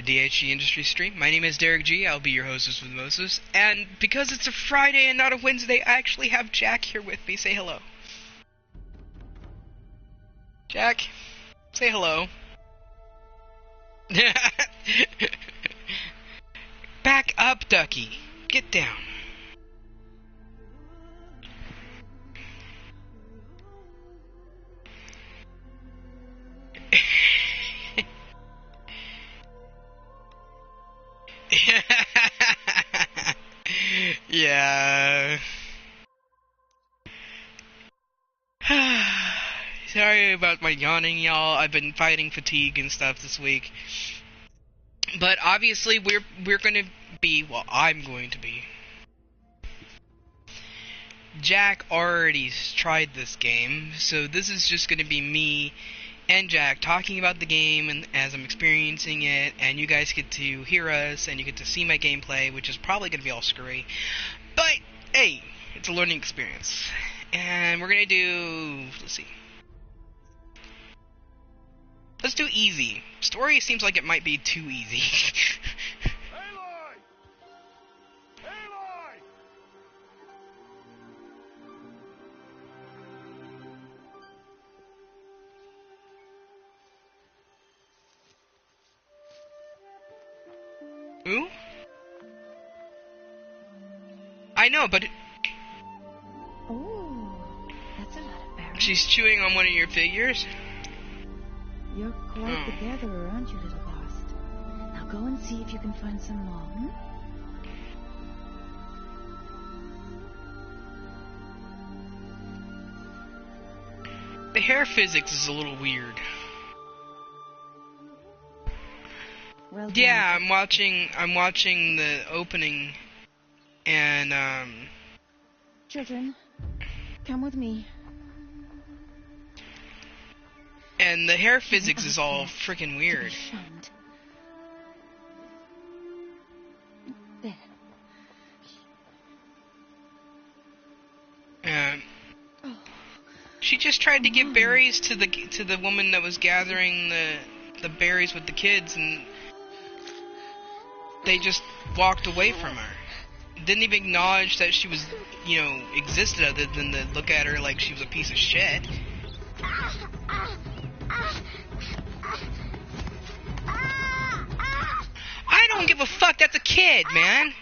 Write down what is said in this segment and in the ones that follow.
another DHG Industry stream. My name is Derek G. I'll be your hostess with Moses. And because it's a Friday and not a Wednesday, I actually have Jack here with me. Say hello. Jack, say hello. Back up, Ducky. Get down. Yeah. Sorry about my yawning, y'all. I've been fighting fatigue and stuff this week. But obviously we're gonna be, well, I'm going to be. Jack already tried this game, so this is just gonna be me and Jack talking about the game and as I'm experiencing it, and you guys get to hear us and you get to see my gameplay, which is probably gonna be all screwy. But hey, it's a learning experience. And we're gonna do, let's see. Let's do easy. Story seems like it might be too easy. Aloy! Aloy! Ooh? I know, but Oh, that's a lot of berries. she's chewing on one of your figures? You're quite the gatherer, aren't you, little Bast? Now go and see if you can find some more, hmm? The hair physics is a little weird. Well done. Yeah, I'm watching the opening, and Children, come with me. and the hair physics is all freaking To be weird. shunned. There. Oh, She just tried to give berries to the woman that was gathering the berries with the kids, and they just walked away from her. Didn't even acknowledge that she was, existed, other than to look at her like she was a piece of shit. I don't give a fuck. That's a kid, man.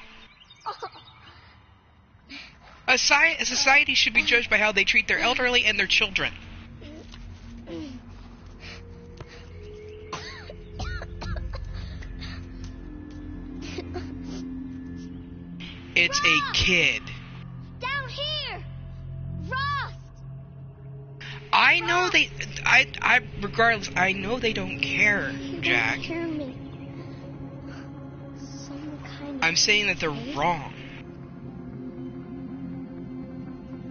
A society should be judged by how they treat their elderly and their children. It's a kid. Down here! Rost! I know they... regardless, I know they don't care, Jack. Hear me. Some kind I'm saying that they're wrong.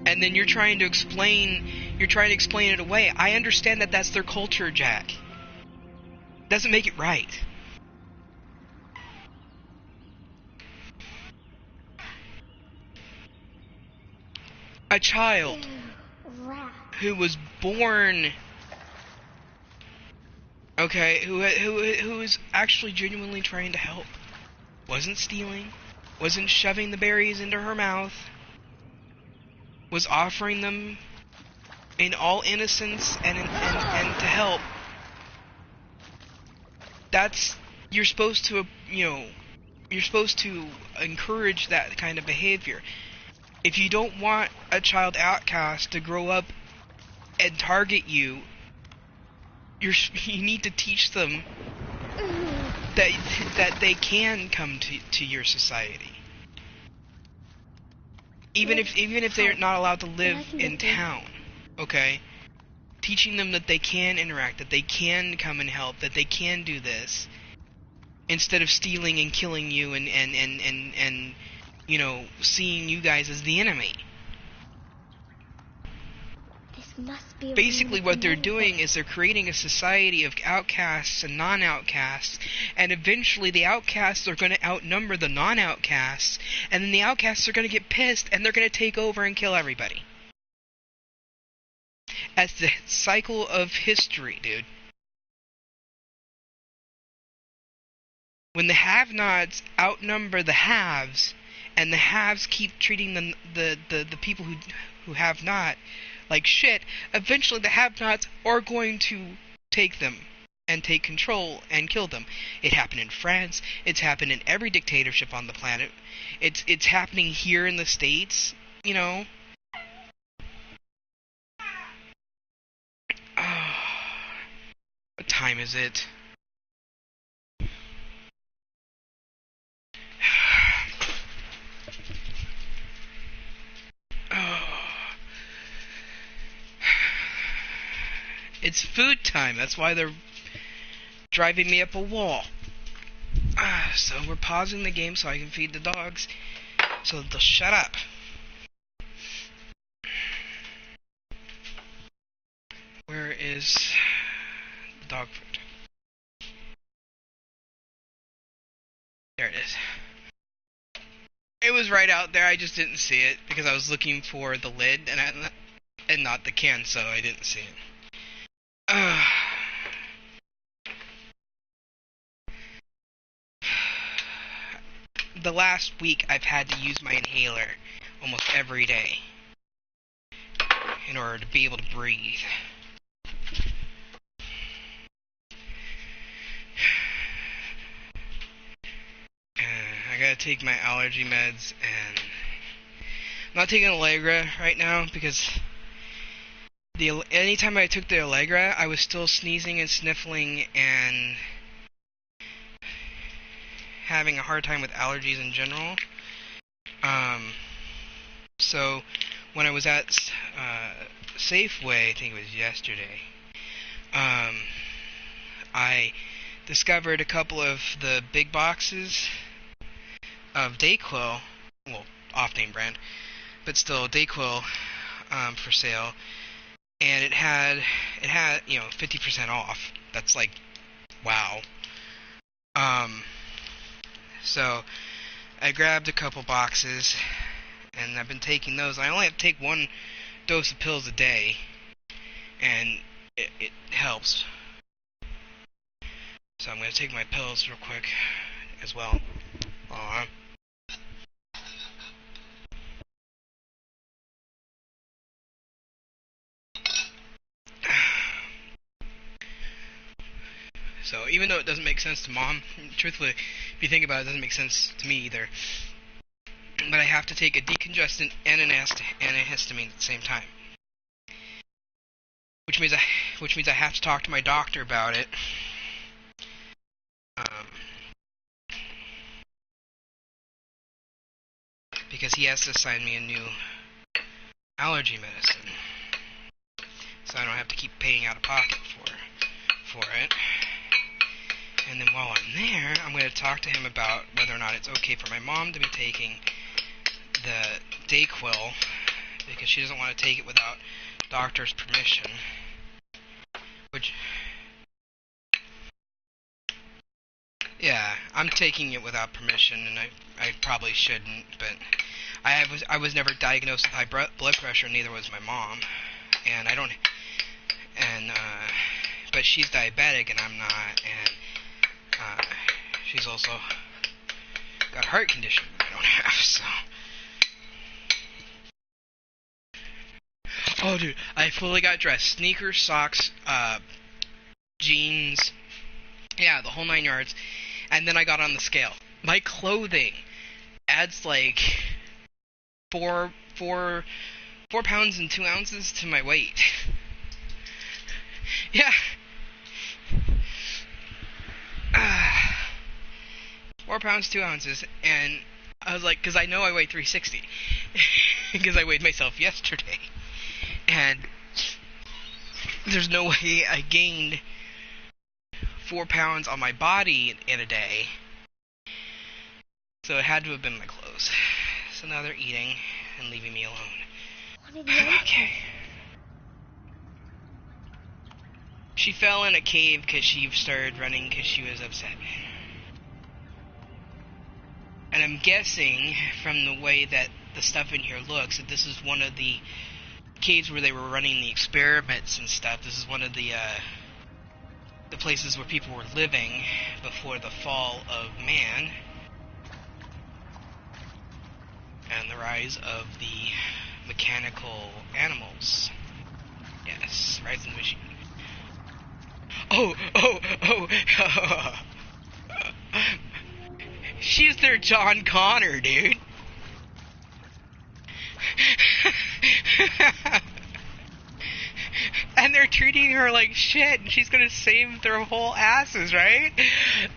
And then you're trying to explain it away. I understand that that's their culture, Jack. Doesn't make it right. A child rat. who was born, okay, who is actually genuinely trying to help, wasn't stealing, wasn't shoving the berries into her mouth, was offering them in all innocence and to help. That's, you're supposed to encourage that kind of behavior. If you don't want a child outcast to grow up and target you, you need to teach them that they can come to your society. Even if they're not allowed to live in town, okay? Teaching them that they can interact, that they can come and help, that they can do this, instead of stealing and killing you and seeing you guys as the enemy. This must be a Basically, what they're remember. doing is they're creating a society of outcasts and non-outcasts, and eventually the outcasts are going to outnumber the non-outcasts, and then the outcasts are going to get pissed, and they're going to take over and kill everybody. As the cycle of history, dude. when the have-nots outnumber the haves, and the haves keep treating the people who have not like shit, eventually the have-nots are going to take them and take control and kill them. It happened in France. It's happened in every dictatorship on the planet. It's happening here in the States, you know. What time is it? It's food time. That's why they're driving me up a wall. So we're pausing the game so I can feed the dogs so they'll shut up. Where is the dog food? There it is. It was right out there. I just didn't see it because I was looking for the lid and not the can, so I didn't see it. The last week I've had to use my inhaler almost every day in order to be able to breathe. I gotta take my allergy meds, and I'm not taking Allegra right now because anytime I took the Allegra, I was still sneezing and sniffling and having a hard time with allergies in general. So when I was at Safeway, I think it was yesterday, I discovered a couple of the big boxes of Dayquil, well, off-name brand, but still Dayquil, for sale, and it had 50% off. That's like, wow. So I grabbed a couple boxes, and I've been taking those. I only have to take 1 dose of pills a day, and it helps. So I'm going to take my pills real quick as well. So even though it doesn't make sense to Mom, truthfully, if you think about it, it doesn't make sense to me either. But I have to take a decongestant and an antihistamine at the same time, which means I have to talk to my doctor about it. Because he has to assign me a new allergy medicine, so I don't have to keep paying out of pocket for it. And then while I'm there, I'm going to talk to him about whether or not it's okay for my mom to be taking the Dayquil, because she doesn't want to take it without doctor's permission. Which, yeah, I'm taking it without permission, and I probably shouldn't, but I was never diagnosed with high blood pressure, neither was my mom, and but she's diabetic and I'm not, and she's also got a heart condition that I don't have, so. Oh, dude, I fully got dressed. Sneakers, socks, jeans, yeah, the whole 9 yards, and then I got on the scale. My clothing adds like 4 pounds and 2 ounces to my weight. Yeah. 4 pounds, 2 ounces, and I was like, because I know I weigh 360, because I weighed myself yesterday, and there's no way I gained 4 pounds on my body in a day, so it had to have been my clothes. So now they're eating and leaving me alone. Okay. She fell in a cave because she started running because she was upset. And I'm guessing, from the way that the stuff in here looks, that this is one of the caves where they were running the experiments and stuff. This is one of the the places where people were living before the fall of man and the rise of the mechanical animals. Yes, rise of the machine. Oh. She's their John Connor, dude. And they're treating her like shit, and she's gonna save their whole asses, right?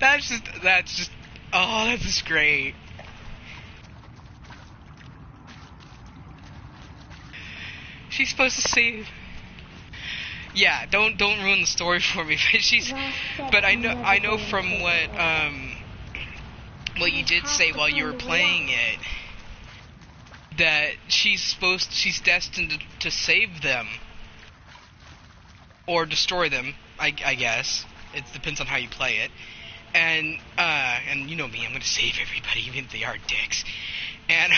That's just, oh, that's just great. She's supposed to save. Yeah, don't ruin the story for me. But I know from what you did say while you were playing it, that she's destined to save them. Or destroy them, I guess. It depends on how you play it. And you know me, I'm gonna save everybody, even if they are dicks. And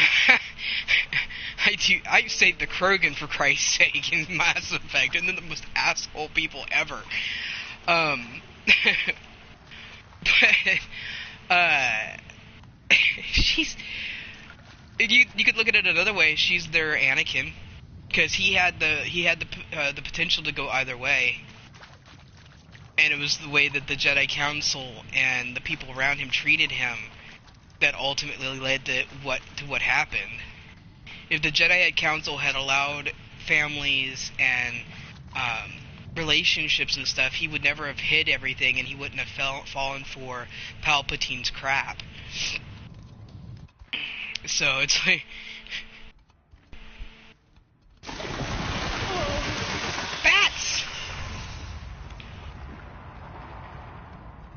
I saved the Krogan, for Christ's sake, in Mass Effect, and they're the most asshole people ever. She's... You could look at it another way. She's their Anakin. Because he had the potential to go either way, and it was the way that the Jedi Council and the people around him treated him that ultimately led to what happened. If the Jedi Council had allowed families and relationships and stuff, he would never have hid everything, and he wouldn't have fallen for Palpatine's crap. So it's like. Bats!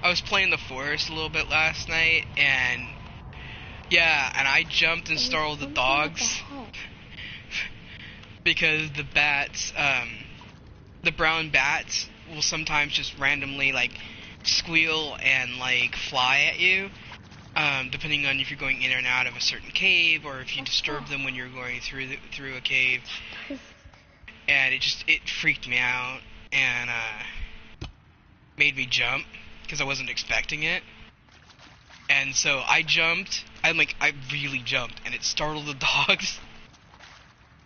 I was playing the forest a little bit last night, and yeah, and I jumped and startled the dogs because the bats, the brown bats will sometimes just randomly like squeal and like fly at you, depending on if you're going in and out of a certain cave or if you disturb them when you're going through a cave. And it freaked me out and made me jump because I wasn't expecting it. And so I jumped. I really jumped, and it startled the dogs.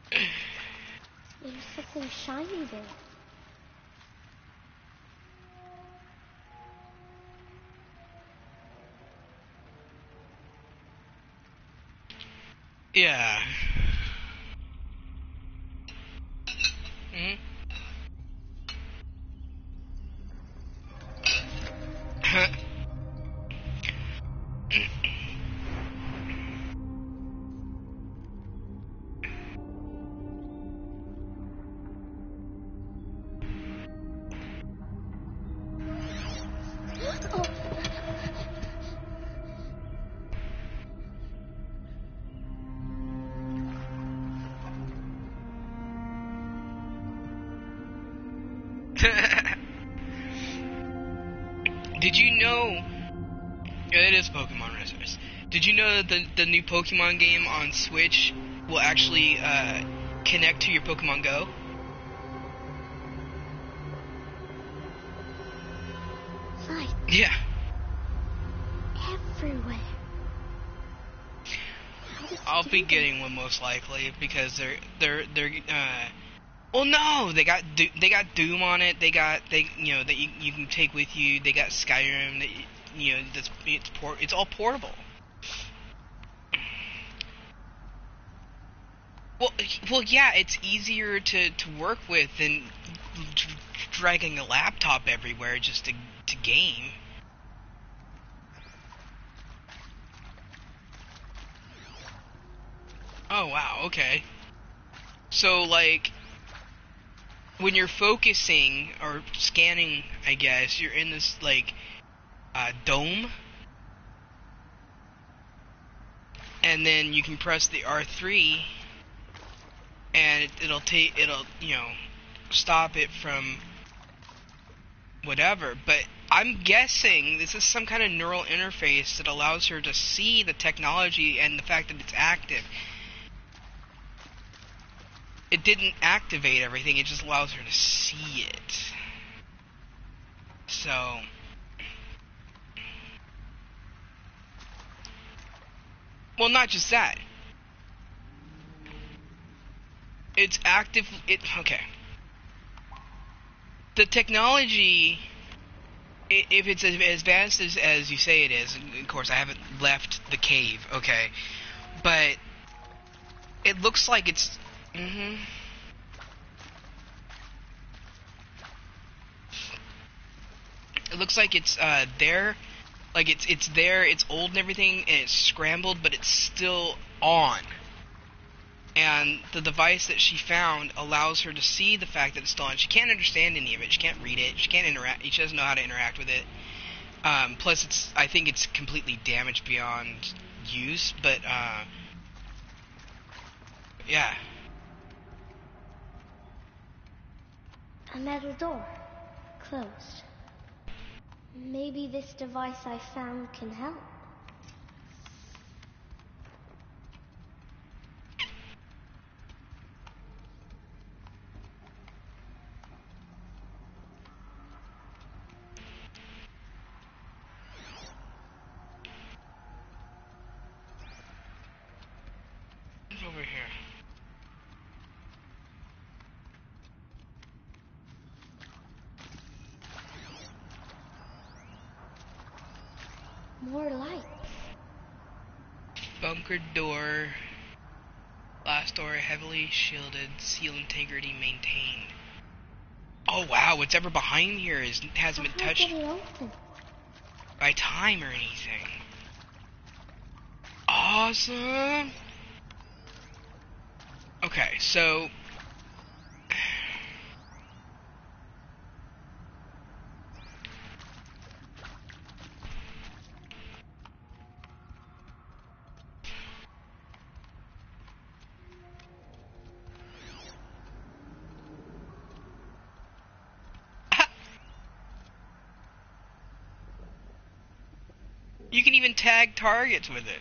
There's something shiny there. Yeah. Did you know? It is Pokemon Resonance. Did you know that the new Pokemon game on Switch will actually connect to your Pokemon Go? Lights. Yeah. Everywhere. I'll be getting one most likely because they're well, no, they got Doom on it. They that you can take with you. They got Skyrim that it's all portable. Well, yeah, it's easier to work with than dragging a laptop everywhere just to game. Oh wow, okay. So like when you're focusing or scanning, I guess, you're in this like dome, and then you can press the R3 and it'll stop it from whatever. But I'm guessing this is some kind of neural interface that allows her to see the technology and the fact that it's active. It didn't activate everything, it just allows her to see it. So, well, not just that. It's active. Okay. The technology, if it's as advanced as you say it is, and of course I haven't left the cave, okay, but it looks like it's. It looks like it's there, like it's there, it's old and everything, and it's scrambled, but it's still on. And the device that she found allows her to see the fact that it's still on. She can't understand any of it. She can't read it. She can't interact. She doesn't know how to interact with it. Plus, I think it's completely damaged beyond use. But yeah. A metal door. Closed. Maybe this device I found can help. What's over here? More lights. Bunker door. Glass door heavily shielded. Seal integrity maintained. Oh wow, what's ever behind here hasn't been How touched did it open? by time or anything. Awesome. Okay, so you can even tag targets with it.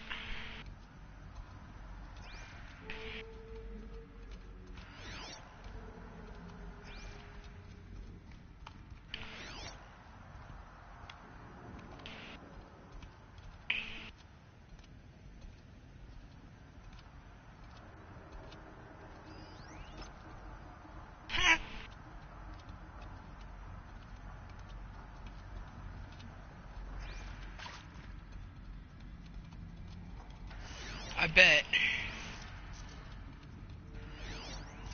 I bet.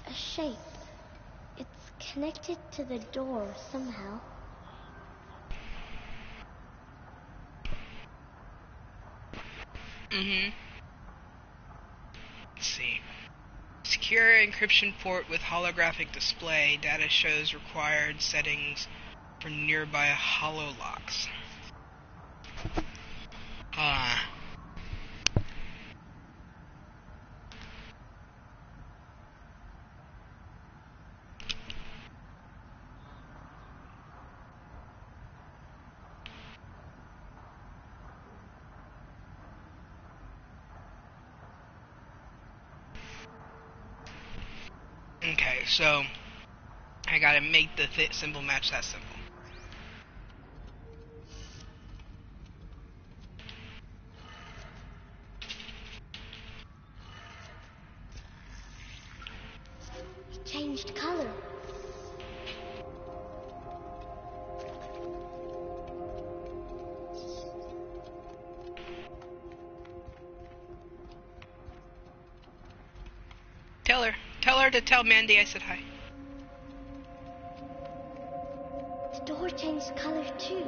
A shape. It's connected to the door somehow. Let's see. Secure encryption port with holographic display. Data shows required settings for nearby hololocks. Okay, so I gotta make the symbol match that symbol. It changed color. Tell her to tell Mandy I said hi. The door changed color too.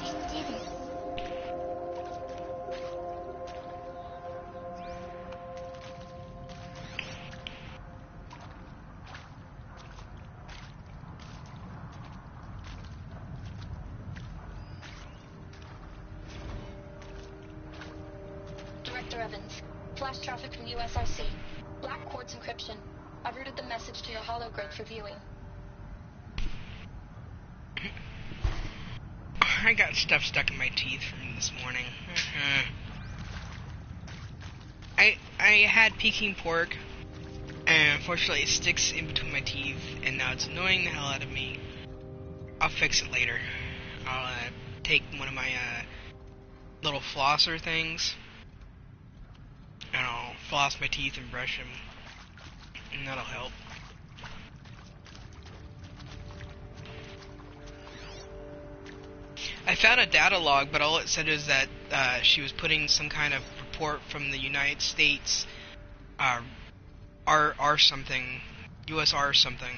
It did it. Director Evans, flash traffic from USRC. Black quartz encryption. I've routed the message to your hologrid for viewing. I got stuff stuck in my teeth from this morning. I had Peking pork, and unfortunately it sticks in between my teeth, and now it's annoying the hell out of me. I'll fix it later. I'll take one of my little flosser things, and I'll floss my teeth and brush them, and that'll help. I found a data log, but all it said is that she was putting some kind of report from the United States, R something, USR something.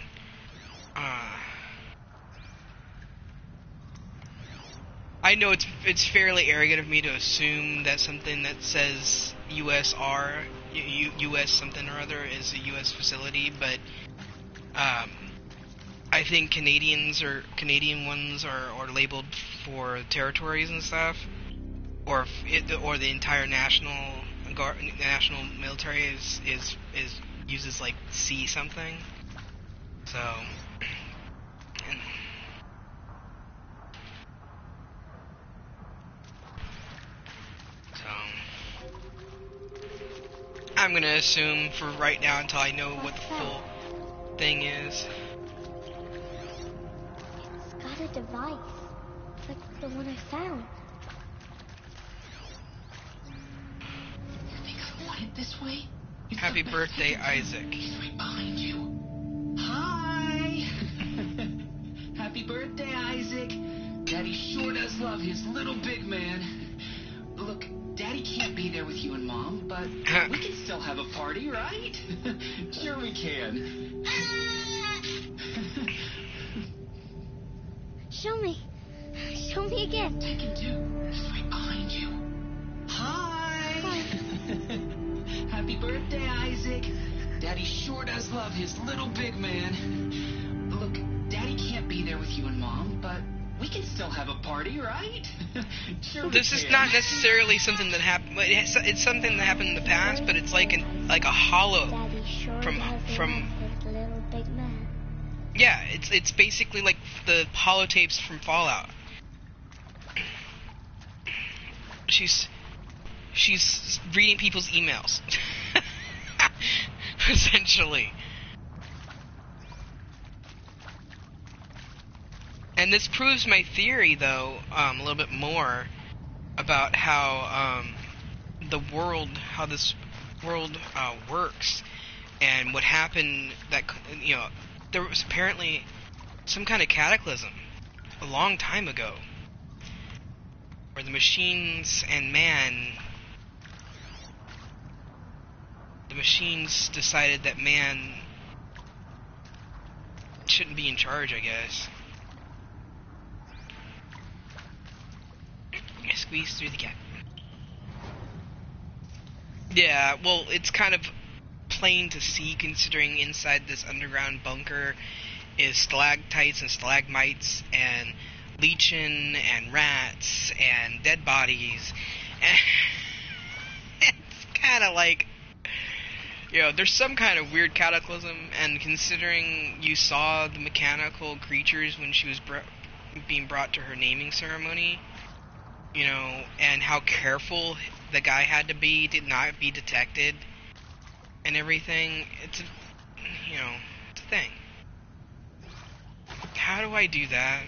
I know it's fairly arrogant of me to assume that something that says USR, US something or other is a US facility, but I think Canadian ones are labeled for territories and stuff, or the entire national military is uses like C something. So. I'm gonna assume for right now until I know what the full thing is. It's got a device, like the one I found. You think I want it this way? It's Happy the best birthday, I can do. Isaac. He's right behind you. Hi! Happy birthday, Isaac. Daddy sure does love his little big man. Look, Daddy can't be there with you and Mom, but we can still have a party, right? Sure we can. Show me. Show me again. Taken two. He's right behind you. Hi! Happy birthday, Isaac. Daddy sure does love his little big man. Look, Daddy can't be there with you and Mom, but we can still have a party, right? Sure. This is not necessarily something that happened. It's something that happened in the past, but it's like a hollow. Daddy sure From- does from- love his little big man. Yeah, it's basically like the holotapes from Fallout. She's reading people's emails, essentially. And this proves my theory, though, a little bit more about how this world works, and what happened. That there was apparently some kind of cataclysm a long time ago, where the machines and the machines decided that man shouldn't be in charge, I guess. I squeezed through the gap. Yeah, well, it's kind of plain to see, considering inside this underground bunker is stalactites and stalagmites and lichen and rats and dead bodies. And it's kind of like, there's some kind of weird cataclysm, and considering you saw the mechanical creatures when she was being brought to her naming ceremony, and how careful the guy had to be to not be detected and everything, it's a thing. How do I do that?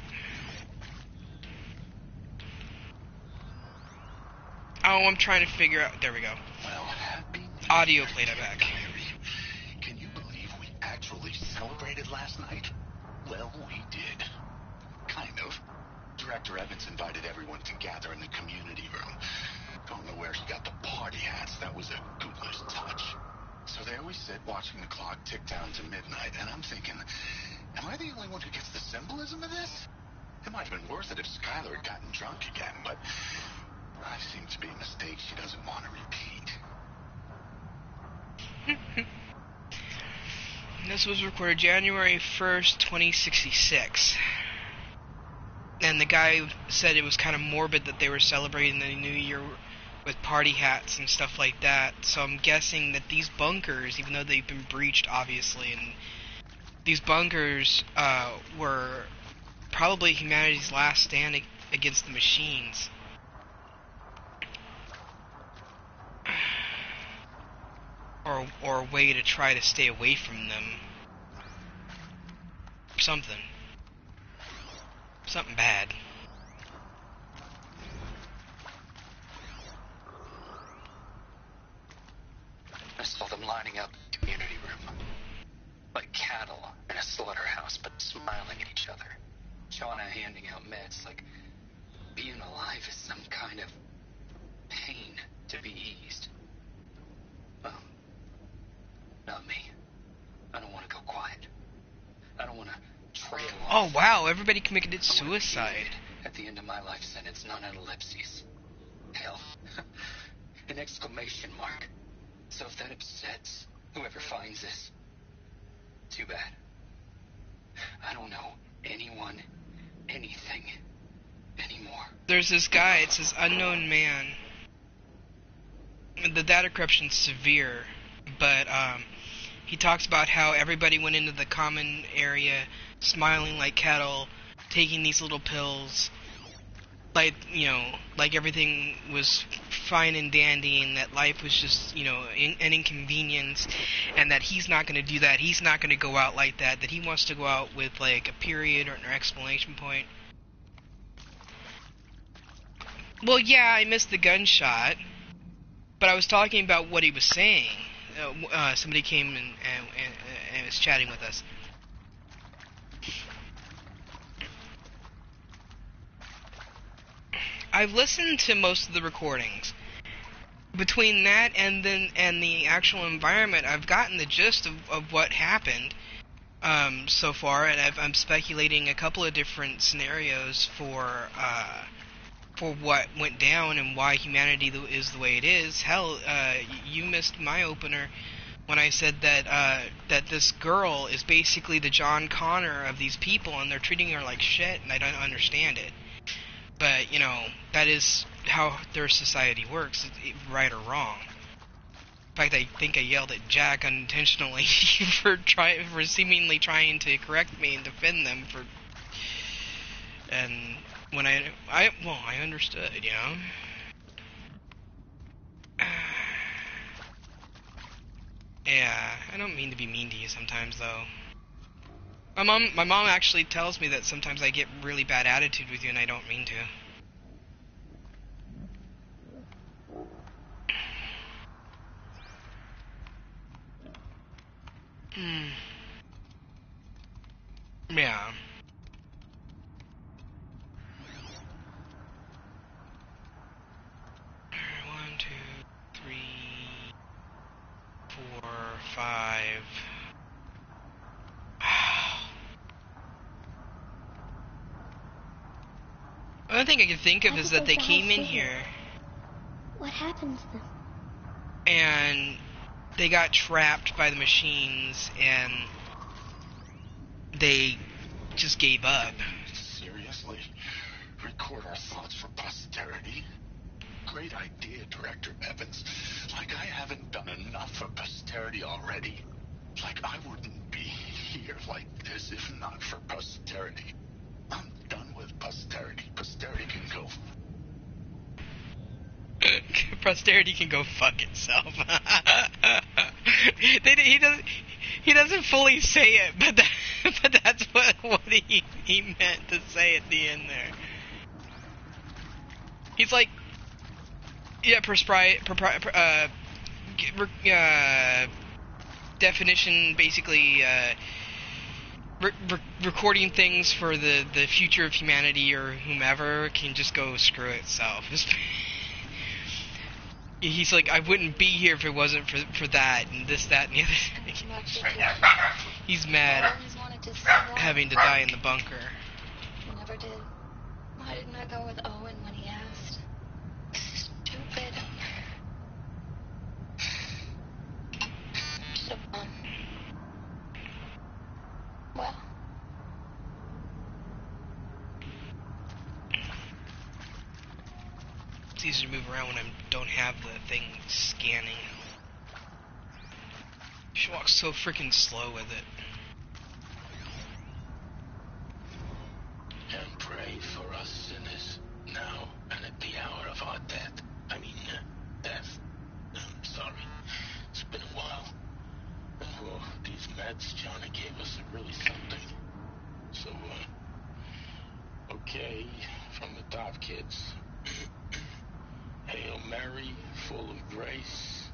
Oh, I'm trying to figure out. There we go. Well, happy Audio playback. Can you believe we actually celebrated last night? Well, we did. Kind of. Director Evans invited everyone to gather in the community room. Don't know where he got the party hats. That was a goodness touch. So there we sit, watching the clock tick down to midnight, and I'm thinking, am I the only one who gets the symbolism of this? It might have been worth it if Skylar had gotten drunk again, but I seem to be a mistake she doesn't want to repeat. This was recorded January 1st, 2066. And the guy said it was kind of morbid that they were celebrating the New Year with party hats and stuff like that. So I'm guessing that these bunkers, even though they've been breached, obviously, and these bunkers were probably humanity's last stand against the machines. or a way to try to stay away from them. Something bad. I saw them lining up in the community room. Like cattle in a slaughterhouse, but smiling at each other. Shauna handing out meds like being alive is some kind of pain to be eased. Well, not me. I don't want to go quiet. I don't want to trail off. Oh wow, everybody committed I wanna be suicide. at the end of my life sentence, not an ellipses. Hell, an exclamation mark. So if that upsets whoever finds this, too bad. I don't know anyone, anything, anymore. There's this guy, it's this unknown man. The data corruption's severe, but he talks about how everybody went into the common area smiling like cattle, taking these little pills, like, you know, like everything was fine and dandy, and that life was just, you know, an inconvenience, and that he's not going to do that. He's not going to go out like that. That he wants to go out with like a period or an exclamation point. Well, yeah, I missed the gunshot, but I was talking about what he was saying. Somebody came and was chatting with us. I've listened to most of the recordings. Between that and the actual environment, I've gotten the gist of what happened so far, and I'm speculating a couple of different scenarios for what went down and why humanity is the way it is. Hell, you missed my opener when I said that this girl is basically the John Connor of these people, and they're treating her like shit, and I don't understand it. But, you know, that is how their society works, right or wrong. In fact, I think I yelled at Jack unintentionally for seemingly trying to correct me and defend them for... And when I understood, you know? Yeah, I don't mean to be mean to you sometimes, though. My mom actually tells me that sometimes I get really bad attitude with you, and I don't mean to. Yeah. One, two, three, 4, 5. One thing I can think of is that they came in here What happened to them? and they got trapped by the machines and they just gave up. Seriously? Record our thoughts for posterity? Great idea, Director Evans. Like I haven't done enough for posterity already. Like I wouldn't be here like this if not for posterity. I'm done with posterity. Posterity can go. Posterity can go fuck itself. He doesn't fully say it, but that's what he meant to say at the end there. He's like, yeah, definition basically recording things for the future of humanity or whomever can just go screw itself. He's like, I wouldn't be here if it wasn't for that and this, that, and the other thing. He's mad having to die in the bunker. You never did. Why didn't I go with Owen when he asked? Stupid. Should've gone. Well. It's easier to move around when I don't have the thing scanning. She walks so freaking slow with it. And pray for us sinners, now and at the hour of our death. Death. I'm sorry. It's been a while. meds Johnny gave us are really something. So, okay, from the top, kids. Hail Mary, full of grace.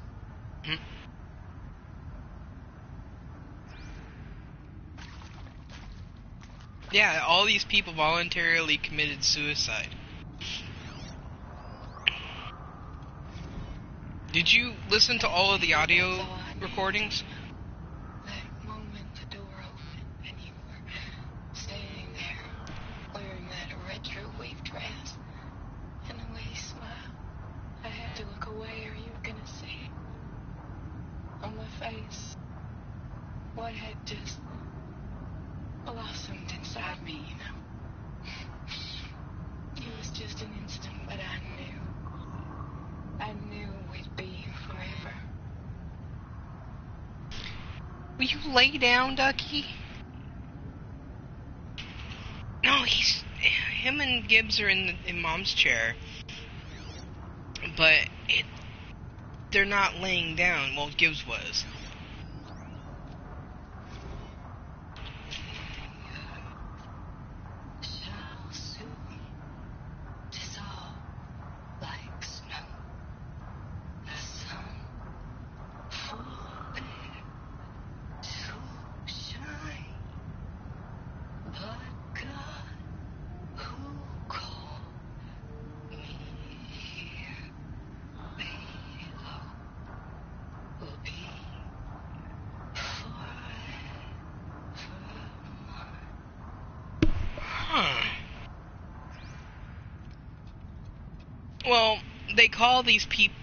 Yeah, all these people voluntarily committed suicide. Did you listen to all of the audio recordings? That moment the door opened and you were standing there, wearing that retro wave dress and a wee smile. I had to look away or you were gonna see on my face what had just blossomed inside me, you know. It was just an instant, but I knew we'd be forever. Will you lay down, Ducky? No, him and Gibbs are in Mom's chair, but they're not laying down. Well, Gibbs was. Shall soon dissolve like snow. The sun forbid to shine, but God who called me here below will be forever mine. Huh. Well, they call these people,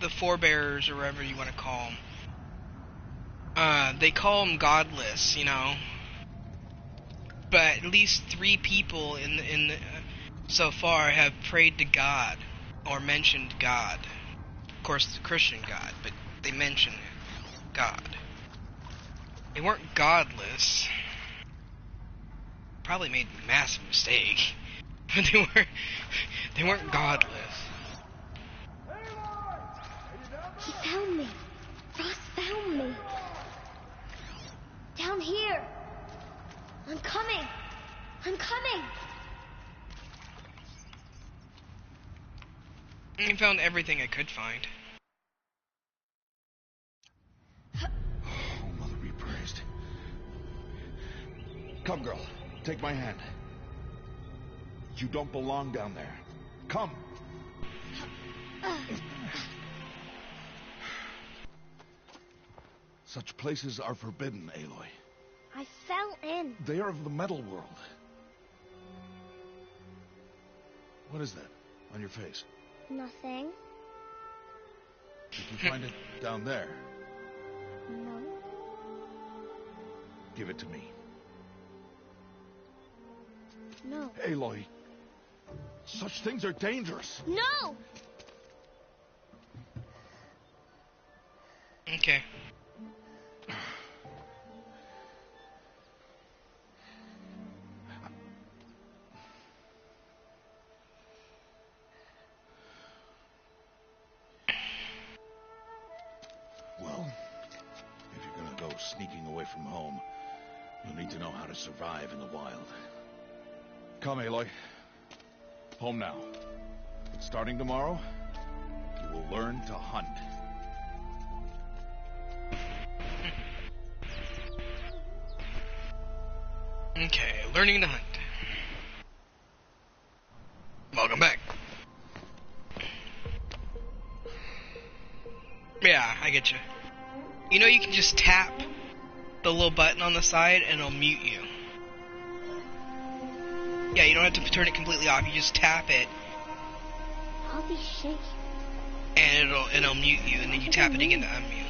the forebearers, or whatever you want to call them, they call them godless, you know. But at least 3 people so far have prayed to God, or mentioned God. Of course, the Christian God, but they mentioned God. They weren't godless. Probably made a massive mistake, but they weren't godless. He found me. Ross found me. Down here. I'm coming. I'm coming. I found everything I could find. Oh, Mother be praised. Come, girl. Take my hand. You don't belong down there. Come. Such places are forbidden, Aloy. I fell in. They are of the metal world. What is that on your face? Nothing. Did you find it down there? No. Give it to me. No. Aloy, such things are dangerous. No! Okay. Well, if you're gonna go sneaking away from home, you'll need to know how to survive in the wild. Come, Aloy. Home now. But starting tomorrow, you will learn to hunt. Okay, learning to hunt. Welcome back. Yeah, I get you. You know, you can just tap the little button on the side and it'll mute you. Yeah, you don't have to turn it completely off. You just tap it I'll be shaking. and it'll mute you, and then you tap it again to unmute.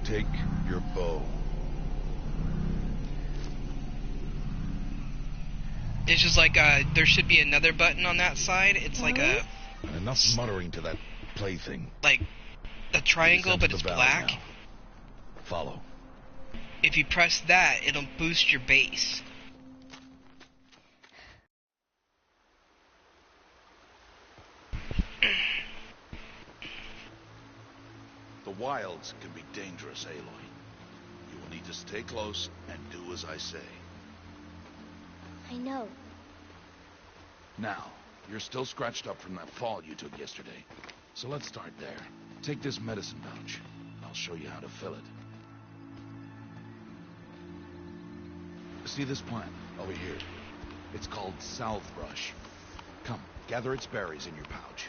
Take your bow. It's just like there should be another button on that side. It's like a Enough muttering to that plaything. like a triangle, but it's Descend to the black. valley now. Follow. If you press that, it'll boost your base. The wilds can be dangerous, Aloy. You will need to stay close and do as I say. I know. Now, you're still scratched up from that fall you took yesterday. So let's start there. Take this medicine pouch. I'll show you how to fill it. See this plant over here? It's called salvebrush. Come, gather its berries in your pouch.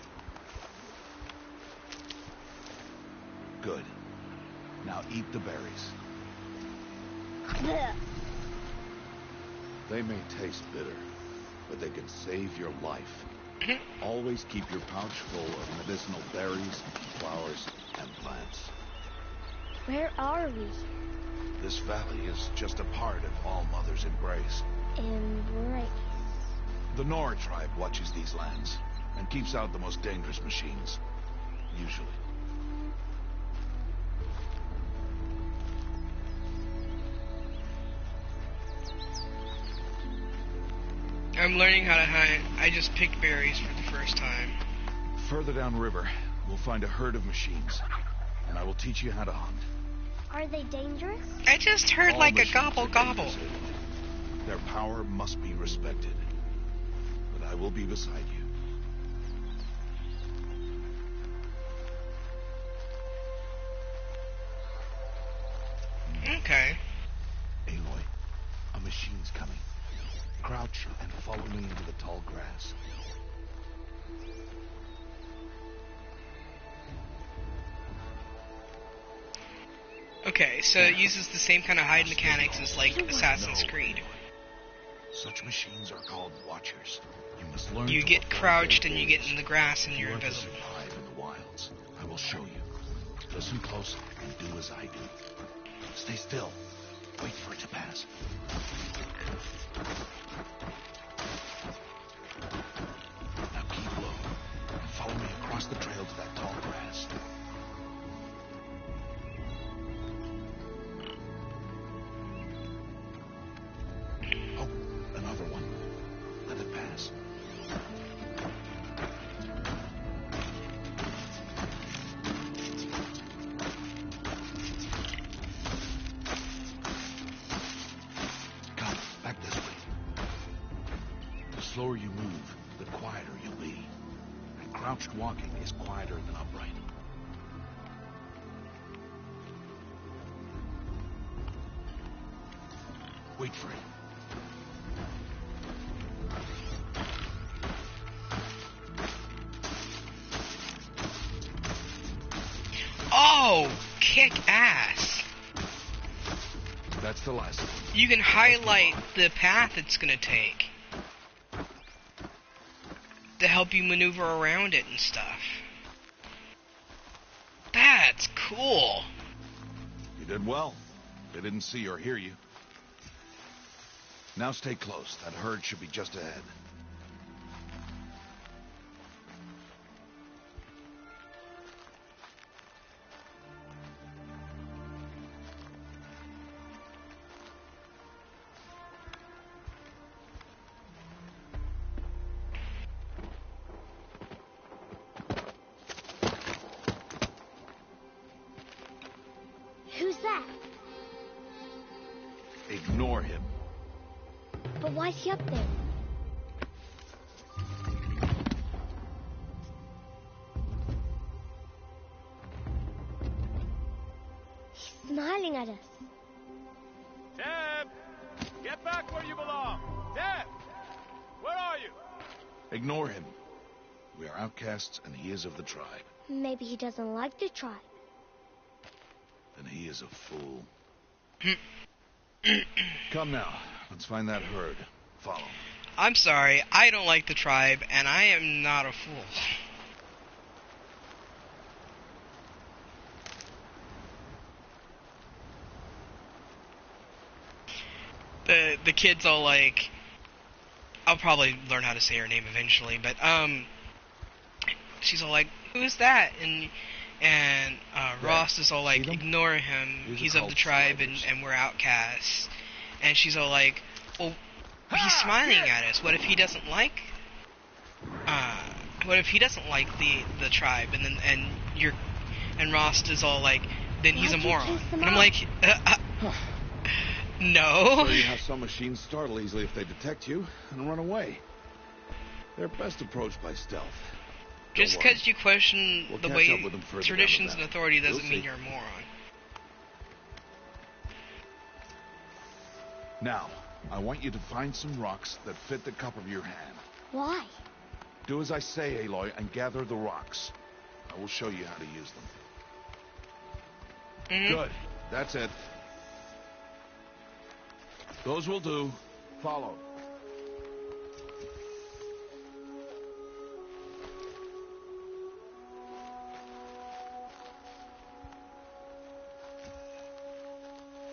Good. Now eat the berries. They may taste bitter, but they can save your life. Always keep your pouch full of medicinal berries, flowers, and plants. Where are we? This valley is just a part of All Mother's embrace. Embrace. The Nora tribe watches these lands and keeps out the most dangerous machines. Usually. I'm learning how to hunt. I just picked berries for the first time. Further downriver, we'll find a herd of machines, and I will teach you how to hunt. Are they dangerous? I just heard All like a machines gobble are gobble. dangerous, Aloy. Their power must be respected. But I will be beside you. Okay. Aloy, a machine's coming. Crouch and follow me into the tall grass. Okay, so it uses the same kind of hide mechanics as like Assassin's No, Creed. Aloy. Such machines are called watchers. You must learn You to get avoid crouched their and you get gaze. in the grass and If you're you want to invisible. survive in the wilds, I will show you. Listen close and do as I do. Stay still. Wait for it to pass. Now keep low and follow me across the trail to that tall grass. Oh, another one. Let it pass. Come, back this way. The slower you move, the quieter you'll be. And crouched walking is quieter than upright. Wait for it. Oh, kick ass. That's the last one. You can highlight the path it's gonna take to help you maneuver around it and stuff. That's cool. You did well. They didn't see or hear you. Now stay close. That herd should be just ahead. Who's that? Ignore him. But why's he up there? He's smiling at us. Deb! Get back where you belong! Deb! Where are you? Ignore him. We are outcasts, and he is of the tribe. Maybe he doesn't like the tribe. Then he is a fool. Come now. Let's find that herd. Follow. I'm sorry, I don't like the tribe, and I am not a fool. The kid's all like, I'll probably learn how to say her name eventually, but she's all like, who's that? And Ross is all like, See them? ignore him, These are he's of called the tribe sliders. and we're outcasts. And she's all like, well, he's smiling at us. What if he doesn't like the tribe, and you're And Rost is all like, then he's a Why'd you moron. chase them And I'm out? like, no. So you have some machines startle easily if they detect you and run away. They're best approached by stealth. Just Don't worry. because you question We'll the catch way up with them further down the traditions and valley. authority doesn't You'll mean see. you're a moron. Now, I want you to find some rocks that fit the cup of your hand. Why? Do as I say, Aloy, and gather the rocks. I will show you how to use them. Mhm. Good. That's it. Those will do. Follow.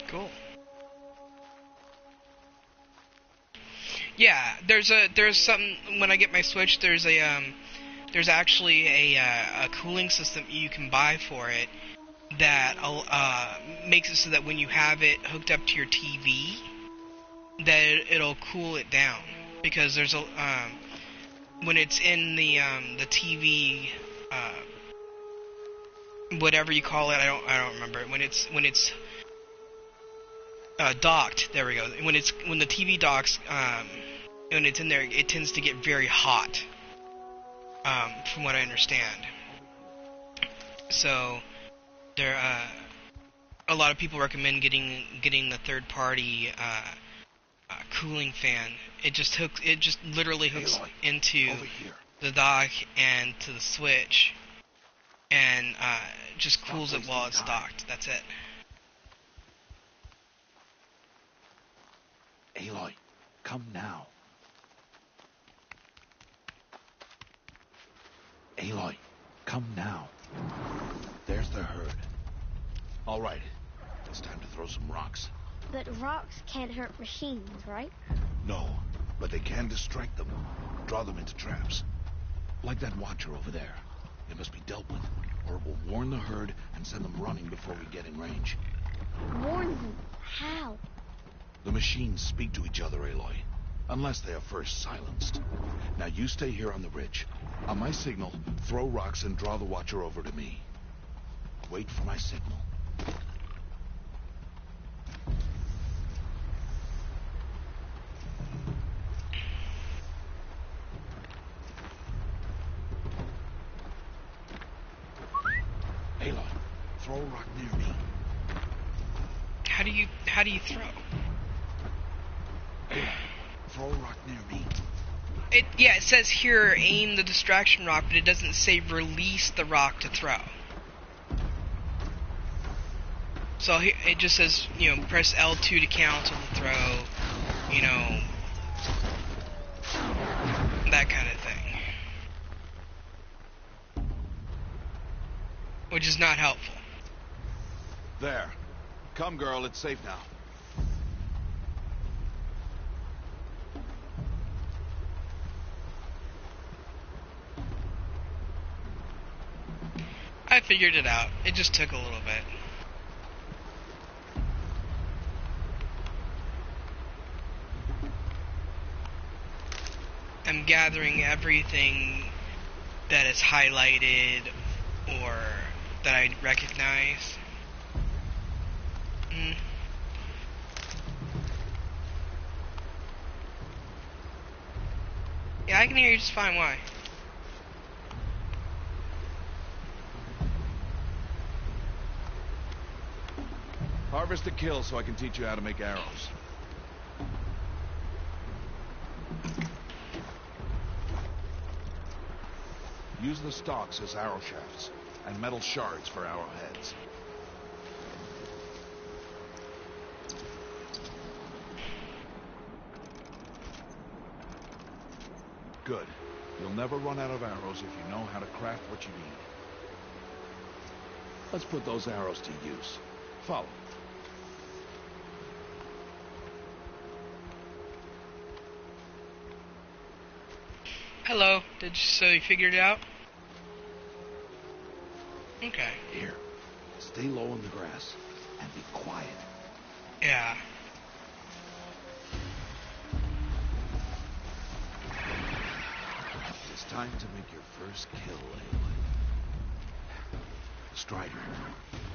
Cool. Yeah, there's something when I get my Switch. There's actually a cooling system you can buy for it that makes it so that when you have it hooked up to your TV, that it'll cool it down, because there's a when it's in the TV, whatever you call it, I don't remember it. When it's docked, there we go. When the TV docks, when it's in there, it tends to get very hot, from what I understand. So there, a lot of people recommend getting the third-party cooling fan. It just literally hooks Aloy, into over here. the dock and to the Switch, and just cools it while it's wasting time. docked. That's it. Aloy, come now. Aloy, come now. There's the herd. All right, it's time to throw some rocks. But rocks can't hurt machines, right? No, but they can distract them, draw them into traps. Like that watcher over there. It must be dealt with, or it will warn the herd and send them running before we get in range. Warn them. How? The machines speak to each other, Aloy, unless they are first silenced. Now you stay here on the ridge. On my signal, throw rocks and draw the watcher over to me. Wait for my signal. Aloy, throw a rock near me. How do you throw? Aloy, throw a rock near me. It says here aim the distraction rock, but it doesn't say release the rock to throw. So it just says, press L2 to cancel the throw, that kind of thing. Which is not helpful. There. Come, girl, it's safe now. I figured it out. It just took a little bit. I'm gathering everything that is highlighted or that I recognize. Yeah, I can hear you just fine. Why? Harvest a kill so I can teach you how to make arrows. Use the stalks as arrow shafts, and metal shards for arrowheads. Good. You'll never run out of arrows if you know how to craft what you need. Let's put those arrows to use. Follow. Hello. So you figured it out? Okay. Here. Stay low in the grass and be quiet. Yeah. It's time to make your first kill, Aloy. Strider.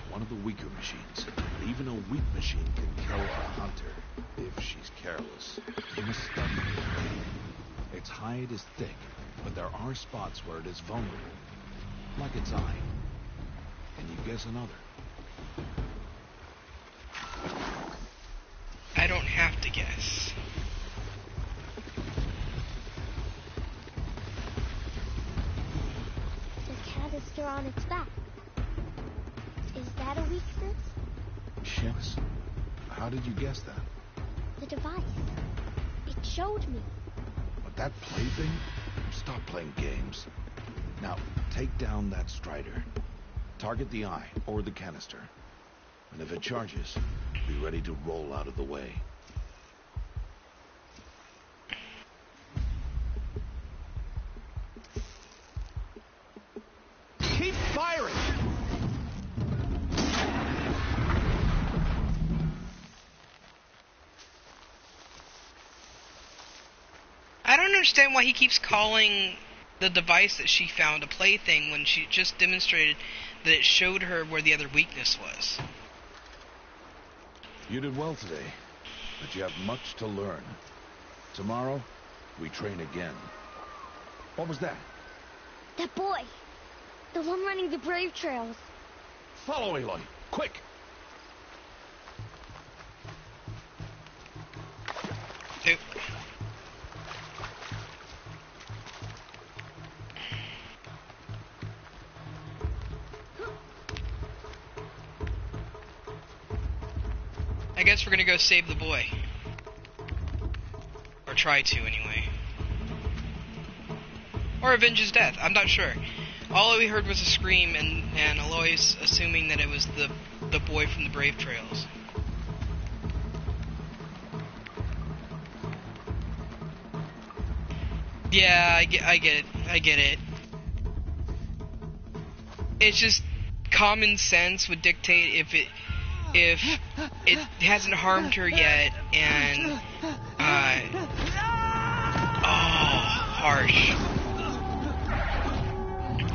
One of the weaker machines. Even a weak machine can kill a hunter if she's careless. You must study it. Its hide is thick, but there are spots where it is vulnerable. Like its eye. Can you guess another? I don't have to guess. The canister on its back. Is that a weakness? Yes. How did you guess that? The device. It showed me. But that plaything? Stop playing games. Now, take down that Strider. Target the eye, or the canister. And if it charges, be ready to roll out of the way. Keep firing! I don't understand why he keeps calling the device that she found a plaything when she just demonstrated that it showed her where the other weakness was. You did well today, but you have much to learn. Tomorrow, we train again. What was that? That boy. The one running the brave trails. Follow Aloy, quick! Oop. I guess we're gonna go save the boy. Or try to, anyway. Or avenge his death, I'm not sure. All we heard was a scream, and Aloy's assuming that it was the boy from the Brave Trails. Yeah, I get it. It's just common sense would dictate if it hasn't harmed her yet, and harsh,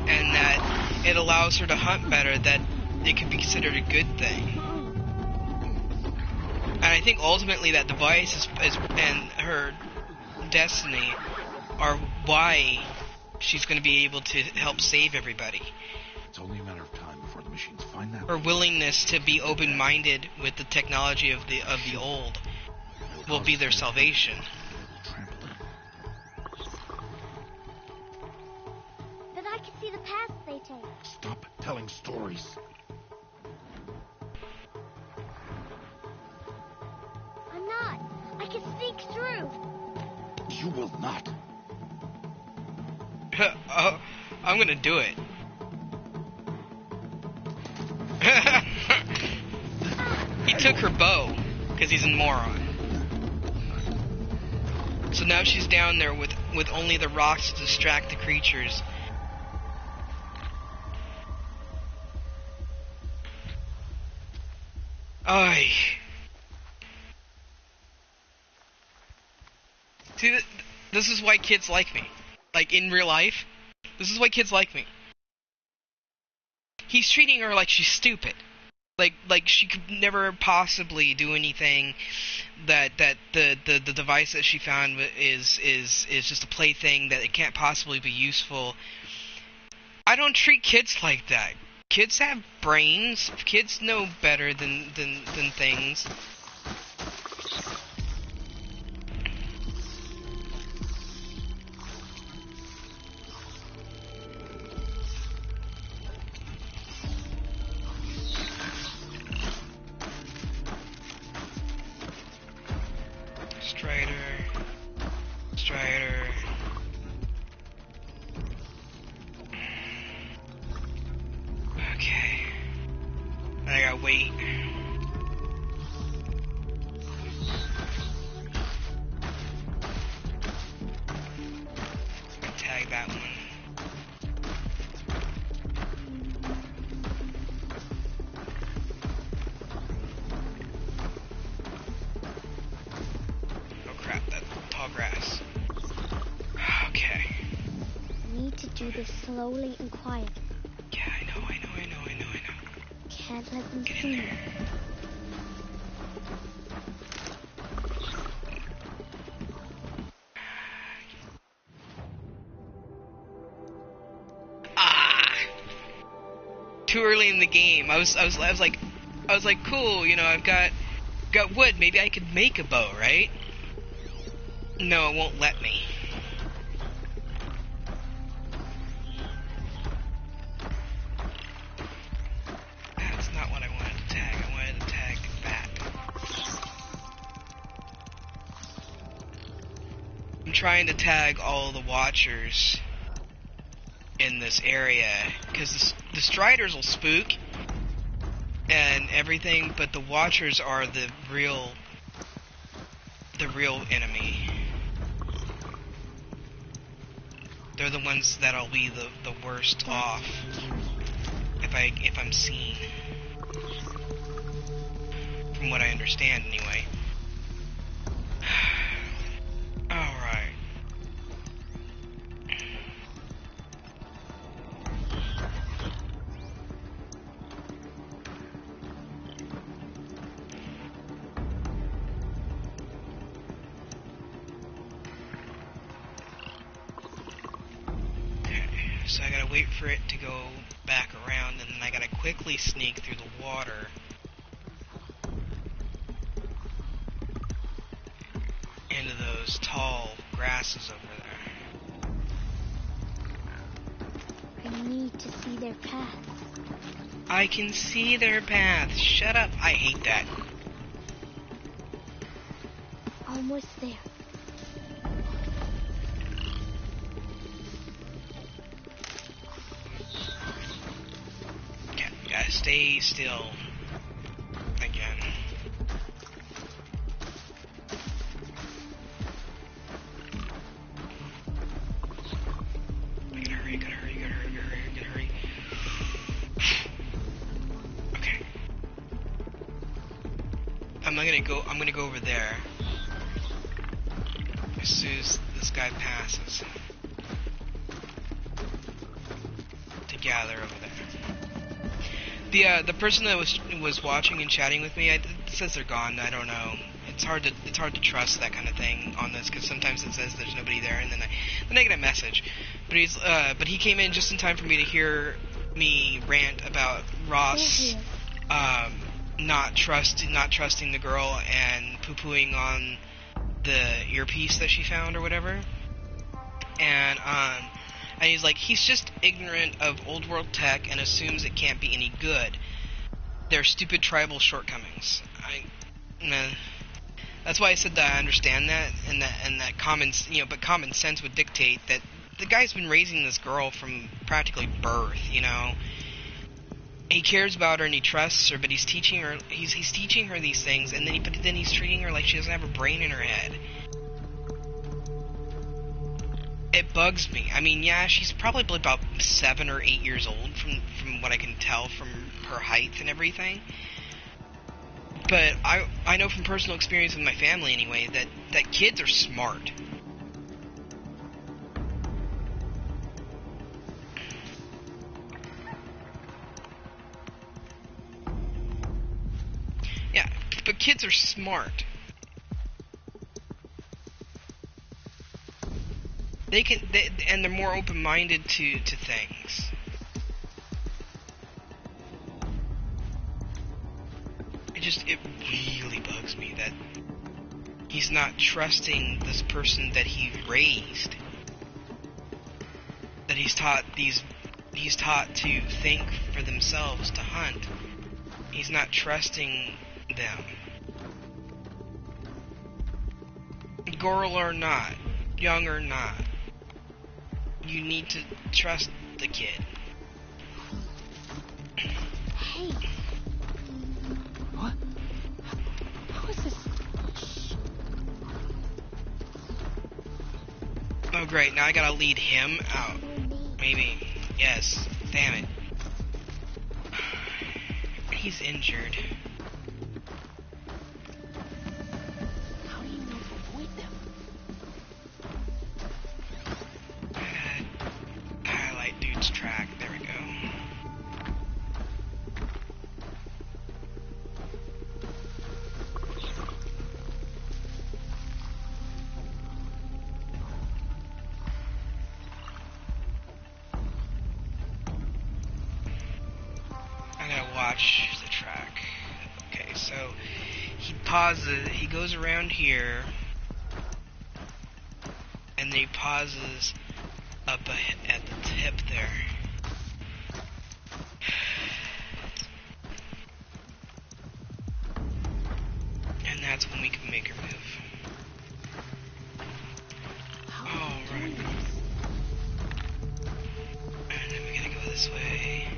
and that it allows her to hunt better, that it could be considered a good thing. And I think ultimately that device is and her destiny are why she's going to be able to help save everybody. It's only a matter of time before the machines find that. Her willingness to be open-minded with the technology of the old will be their salvation. But I can see the paths they take. Stop telling stories. I'm not. I can sneak through. You will not. I'm gonna do it. He took her bow, because he's a moron. So now she's down there with only the rocks to distract the creatures. Ay. See, this is why kids like me. Like, in real life, this is why kids like me. He's treating her like she's stupid. Like she could never possibly do anything that the device that she found is just a plaything, that it can't possibly be useful. I don't treat kids like that. Kids have brains. Kids know better than things. Strider. Okay. I gotta wait. Tag that one. Oh crap, that tall grass. Okay. I need to do this slowly and quietly. Yeah, I know. can't let them see me. Too early in the game. I was like, cool, you know, I've got wood. Maybe I could make a bow, right? No, it won't let me. That's not what I wanted to tag. I wanted to tag that. I'm trying to tag all the watchers in this area, because the Striders will spook and everything, but the watchers are the real enemy. They're the ones that'll be the worst off if I'm seen, from what I understand anyway. Alright. So I gotta wait for it to go back around, and then I gotta quickly sneak through the water into those tall grasses over there. I need to see their path. I can see their path. Shut up. I hate that. Almost there. Okay, you gotta stay still. Again. Gotta hurry, gotta hurry, gotta hurry, gotta hurry, gotta hurry. Okay. I'm gonna go over there as soon as this guy passes. To gather over there. The person that was watching and chatting with me, it says they're gone. I don't know. It's hard to trust that kind of thing on this, because sometimes it says there's nobody there, and then I get a message. But he came in just in time for me to hear me rant about Ross not trusting the girl and poo-pooing on the earpiece that she found or whatever. And he's like, he's just ignorant of old world tech and assumes it can't be any good. They're stupid tribal shortcomings. That's why I said that I understand that, and that but common sense would dictate that the guy's been raising this girl from practically birth, you know. He cares about her and he trusts her, but he's teaching her these things, and then he's treating her like she doesn't have a brain in her head. It bugs me. I mean, yeah, she's probably about 7 or 8 years old from what I can tell from her height and everything. But I know from personal experience with my family anyway that kids are smart. Yeah, but kids are smart. And they're more open-minded to things. It really bugs me that he's not trusting this person that he raised. That he's taught to think for themselves, to hunt. He's not trusting them. Girl or not, young or not. You need to trust the kid. Hey. What? How is this? Oh great, now I gotta lead him out. Maybe. Yes. Damn it. He's injured. How do you know to avoid them? Highlight dude's track. There we go. watch the track. Okay, so he pauses, he goes around here, and then he pauses up at the tip there. And that's when we can make her move. Alright. And then we're gonna go this way.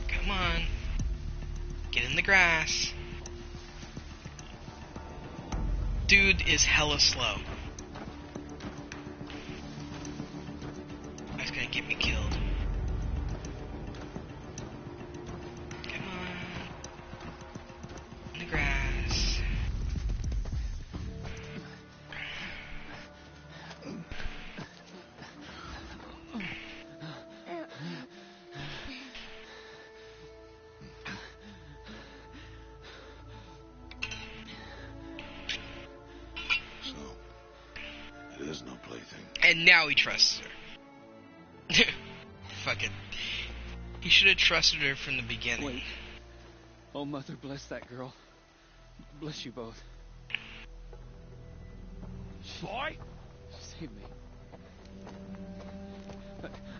Come on. Get in the grass. Dude is hella slow. That's gonna get me killed. Come on. In the grass. It is no plaything. And now he trusts her. Fucking. He should have trusted her from the beginning. Wait. Oh, Mother, bless that girl. Bless you both. Boy! Save me.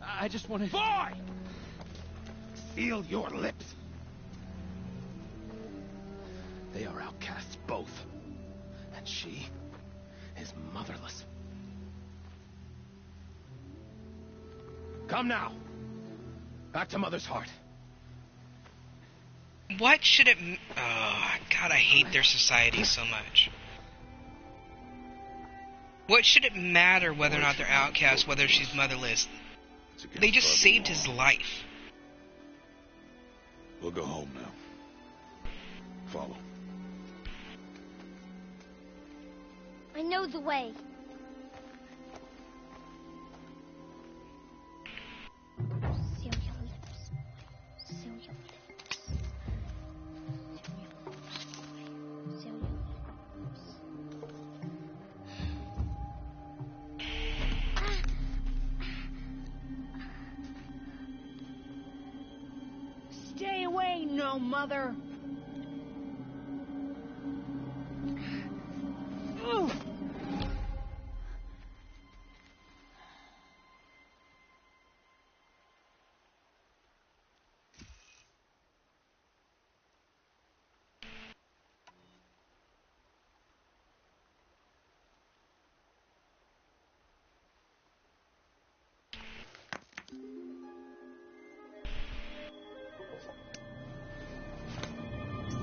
I just wanted... Boy! Seal your lips. They are outcasts, both. And she is motherless. Come now. Back to Mother's heart. What should it... Oh, God, I hate their society so much. What should it matter whether or not they're outcasts, whether she's motherless? They just saved his life. We'll go home now. Follow. I know the way. Seal your lips. Seal your lips. Seal your lips. Stay away, no mother. Ooh.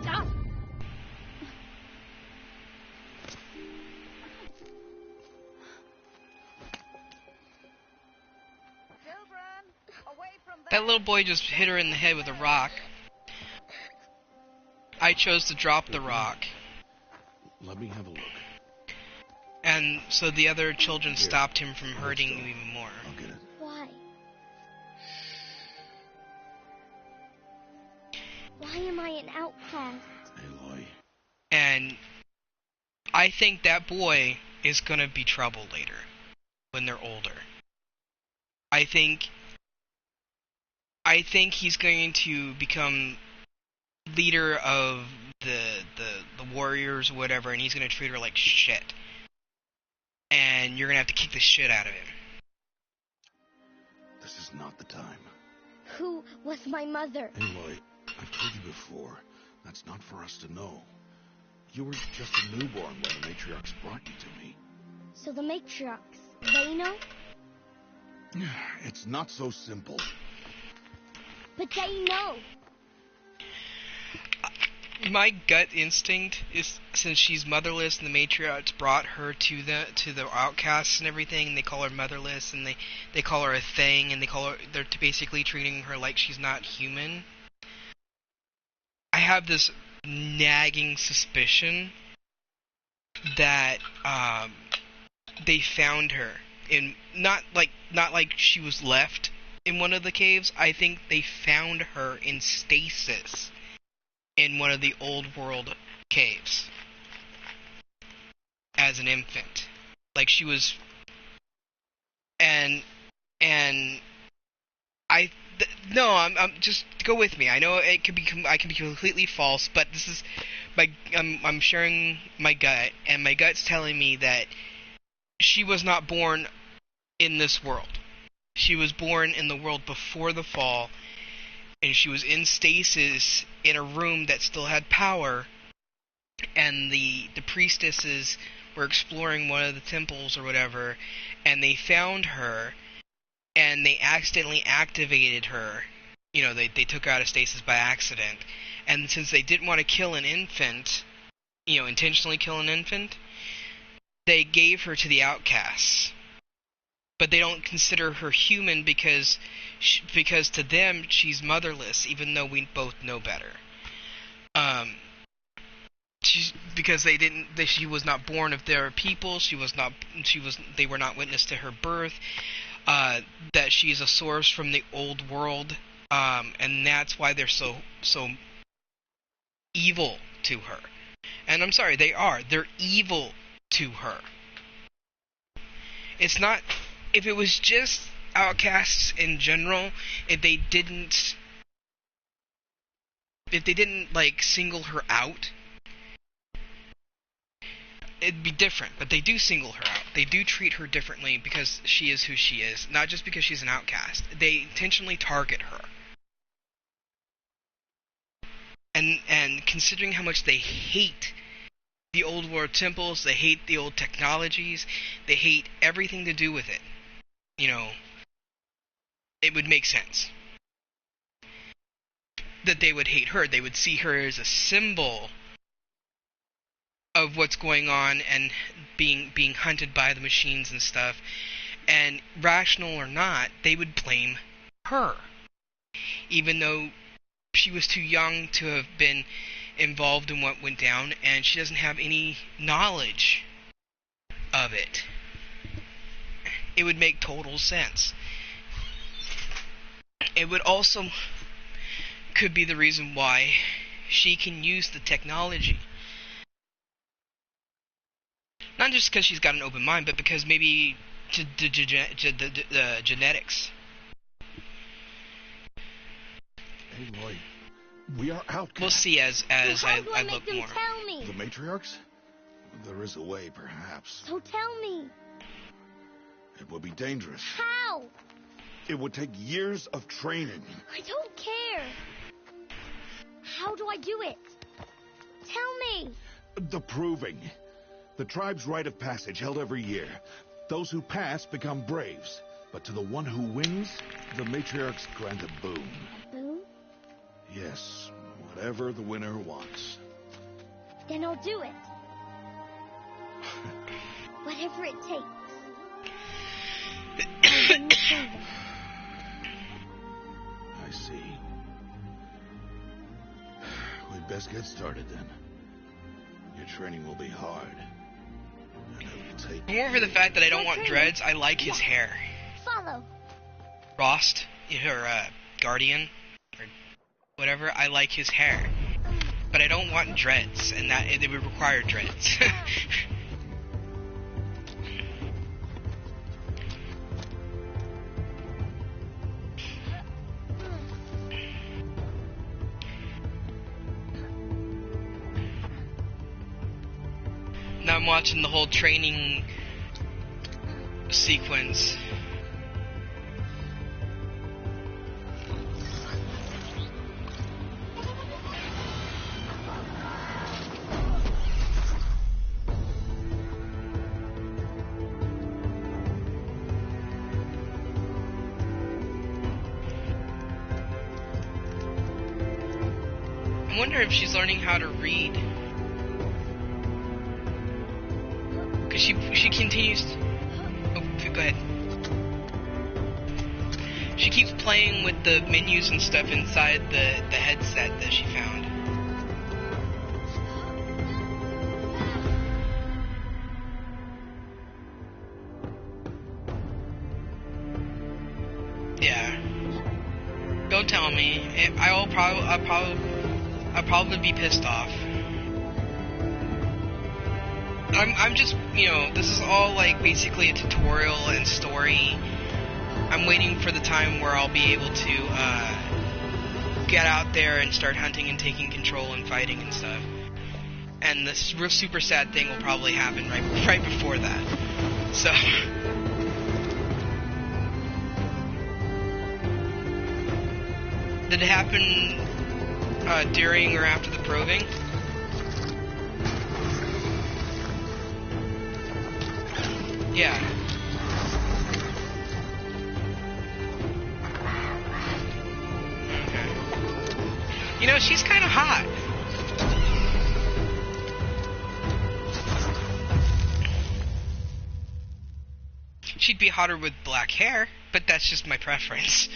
Stop! That little boy just hit her in the head with a rock. I chose to drop the rock. Let me have a look. And so the other children stopped him from hurting you even more. I'll get it. Why? Why am I an outcast? Aloy. And I think that boy is gonna be trouble later, when they're older. I think he's going to become leader of the warriors or whatever, and he's gonna treat her like shit. And you're gonna have to kick the shit out of him. This is not the time. Who was my mother? Aloy, I've told you before, that's not for us to know. You were just a newborn when the matriarchs brought you to me. So the matriarchs, they know? It's not so simple. But they know. My gut instinct is, since she's motherless and the matriarchs brought her to the outcasts and everything, and they call her motherless, and they call her a thing, and they're basically treating her like she's not human. I have this nagging suspicion that they found her in not like she was left in one of the caves. I think they found her in stasis in one of the old world caves as an infant. Like she was, and I'm just go with me. I know it could be I can be completely false, but this is I'm sharing my gut, and my gut's telling me that she was not born in this world. She was born in the world before the fall, and she was in stasis in a room that still had power, and the priestesses were exploring one of the temples or whatever, and they found her, and they accidentally activated her. You know, they took her out of stasis by accident. And since they didn't want to kill an infant, intentionally kill an infant, they gave her to the outcasts. But they don't consider her human because to them she's motherless, even though we both know better. Because she was not born of their people. They were not witness to her birth. That she's a source from the old world, and that's why they're so evil to her. And I'm sorry, they're evil to her. It's not, if it was just outcasts in general, if they didn't like single her out, it'd be different. But they do single her out. They do treat her differently because she is who she is, not just because she's an outcast. They intentionally target her. And considering how much they hate the old world temples, they hate the old technologies, they hate everything to do with it, it would make sense that they would hate her. They would see her as a symbol of what's going on and being hunted by the machines and stuff. And rational or not, they would blame her, even though she was too young to have been involved in what went down, and she doesn't have any knowledge of it. It would make total sense. It would also could be the reason why she can use the technology. Not just because she's got an open mind, but because maybe the genetics. Hey, Loy, we are outcasts. We'll see as I look more. Tell me. The matriarchs? There is a way, perhaps. So tell me. It would be dangerous. How? It would take years of training. I don't care. How do I do it? Tell me. The proving. The tribe's rite of passage held every year. Those who pass become braves. But to the one who wins, the matriarchs grant a boon. Boon? Yes, whatever the winner wants. Then I'll do it. Whatever it takes. I see. We'd best get started then. Your training will be hard. And it'll take More for the fact that I don't want dreads, I like his hair. Follow. Rost, her guardian, or whatever, I like his hair. But I don't want dreads, and that it would require dreads. Now I'm watching the whole training sequence. I wonder if she's learning how to read. Because she continues to... Oh, go ahead. She keeps playing with the menus and stuff inside the headset that she found. Yeah. Don't tell me. I'll probably be pissed off. I'm just, this is all like basically a tutorial and story I'm waiting for the time where I'll be able to get out there and start hunting and taking control and fighting and stuff. And this real super sad thing will probably happen right before that. So did it happen during or after the probing? Yeah. Okay. You know, she's kind of hot. She'd be hotter with black hair, but that's just my preference.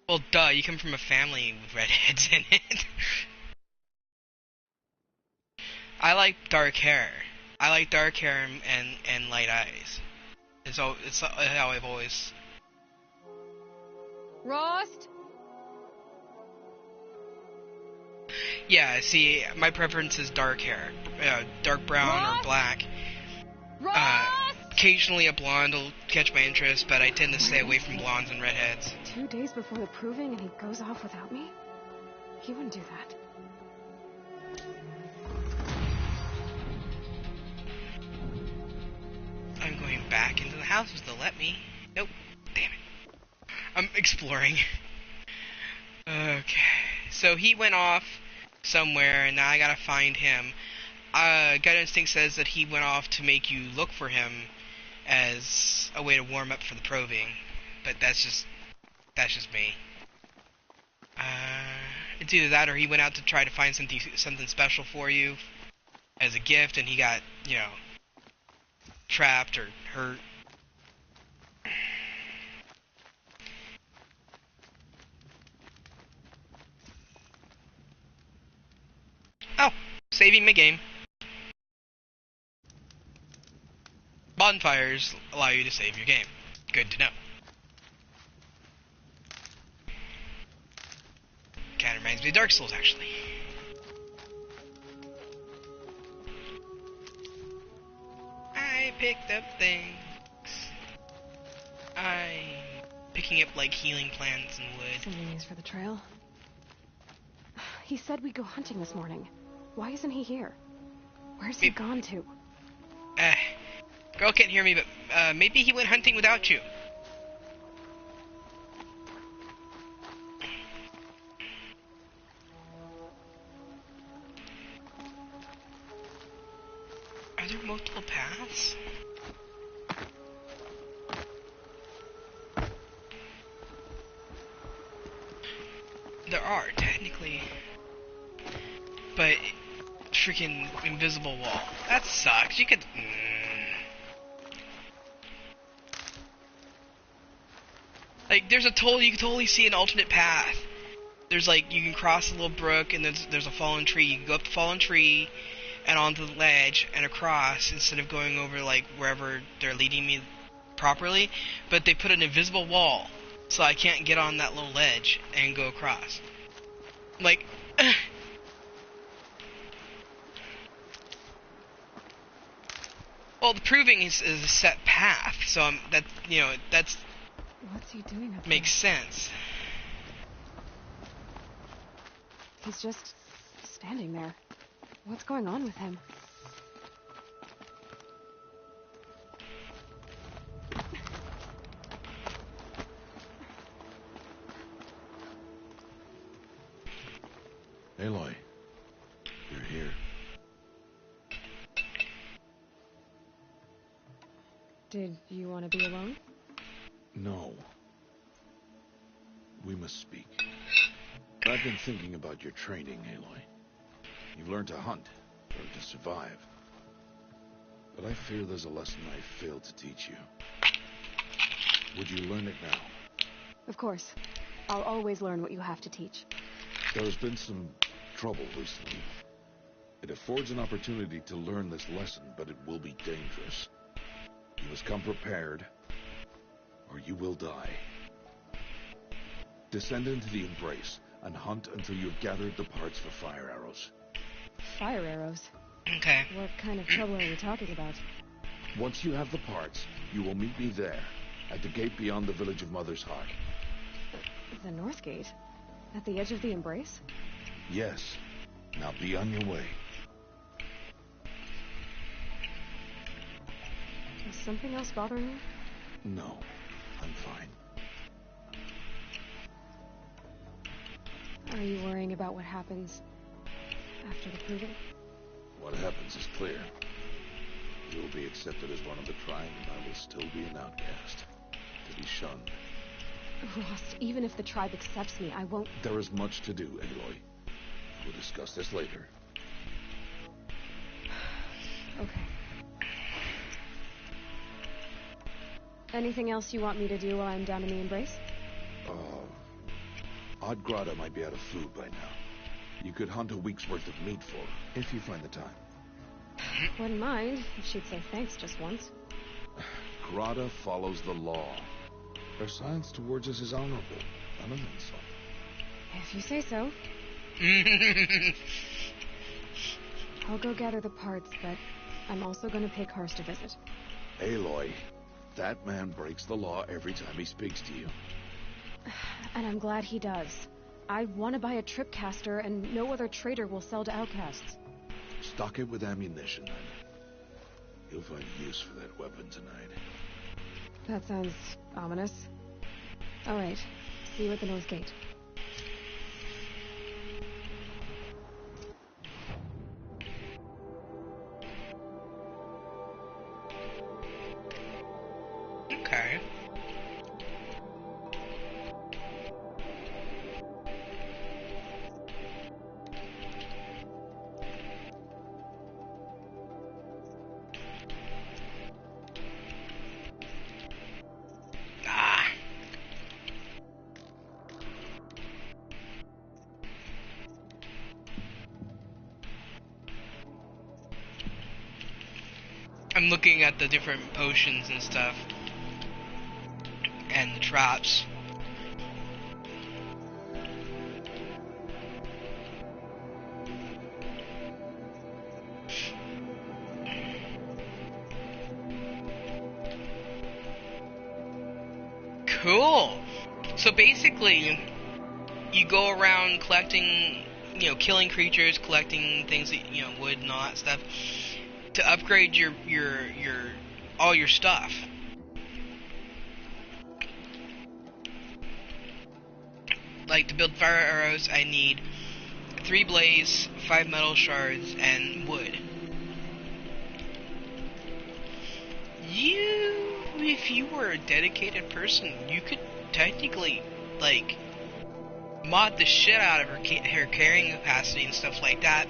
Well, duh, you come from a family with redheads in it. I like dark hair. I like dark hair and light eyes. It's how I've always... Rost? Yeah, see, my preference is dark hair. Dark brown Rost? or black. Rost? Occasionally a blonde will catch my interest, but I tend to stay away from blondes and redheads. 2 days before the proving and he goes off without me? He wouldn't do that. I'm going back into the house if they'll let me. Nope. Damn it. I'm exploring. Okay. So he went off somewhere, and now I gotta find him. Gut instinct says that he went off to make you look for him as a way to warm up for the probing. But that's just me. It's either that or he went out to try to find something special for you as a gift, and he got, you know, trapped or hurt. Oh, saving my game. Bonfires allow you to save your game. Good to know. Kind of reminds me of Dark Souls, actually. I picked up things. I'm picking up, like, healing plants and wood. Some news for the trail. He said we'd go hunting this morning. Why isn't he here? Where's he gone to? Girl can't hear me, but maybe he went hunting without you. Are there multiple paths? There are, technically. But freaking invisible wall. That sucks. You could... Like, you can totally see an alternate path. There's, like, you can cross a little brook, and there's a fallen tree. You can go up the fallen tree, and onto the ledge, and across, instead of going over, like, wherever they're leading me properly. But they put an invisible wall, so I can't get on that little ledge and go across. Like... Well, the proving is a set path, so that's... What's he doing up makes sense. He's just standing there. What's going on with him? Aloy, you're here. Did you want to be alone? No. We must speak. I've been thinking about your training, Aloy. You've learned to hunt, learned to survive. But I fear there's a lesson I failed to teach you. Would you learn it now? Of course. I'll always learn what you have to teach. There's been some trouble recently. It affords an opportunity to learn this lesson, but it will be dangerous. You must come prepared, or you will die. Descend into the Embrace, and hunt until you've gathered the parts for fire arrows. Fire arrows? Okay. What kind of trouble are we talking about? Once you have the parts, you will meet me there, at the gate beyond the village of Mother's Heart. The North Gate? At the edge of the Embrace? Yes. Now be on your way. Is something else bothering you? No, I'm fine. Are you worrying about what happens after the proving? What happens is clear. You will be accepted as one of the tribe, and I will still be an outcast, to be shunned. Rost, even if the tribe accepts me, I won't... There is much to do, Aloy. We'll discuss this later. Okay. Anything else you want me to do while I'm down in the Embrace? Odd Grata might be out of food by now. You could hunt a week's worth of meat for her, if you find the time. Wouldn't mind if she'd say thanks just once. Grata follows the law. Her silence towards us is honorable, not an insult. If you say so. I'll go gather the parts, but I'm also going to pay Karst a visit. Aloy, that man breaks the law every time he speaks to you. And I'm glad he does. I want to buy a tripcaster, and no other trader will sell to outcasts. Stock it with ammunition, then. You'll find use for that weapon tonight. That sounds ominous. All right. See you at the North Gate. Okay. I'm looking at the different potions and stuff. And the traps. Cool. So basically, you go around collecting, killing creatures, collecting things that, wood and all that stuff, to upgrade your all your stuff. Like, to build fire arrows, I need 3 blaze, 5 metal shards, and wood. If you were a dedicated person, you could technically, like, mod the shit out of her carrying capacity and stuff like that,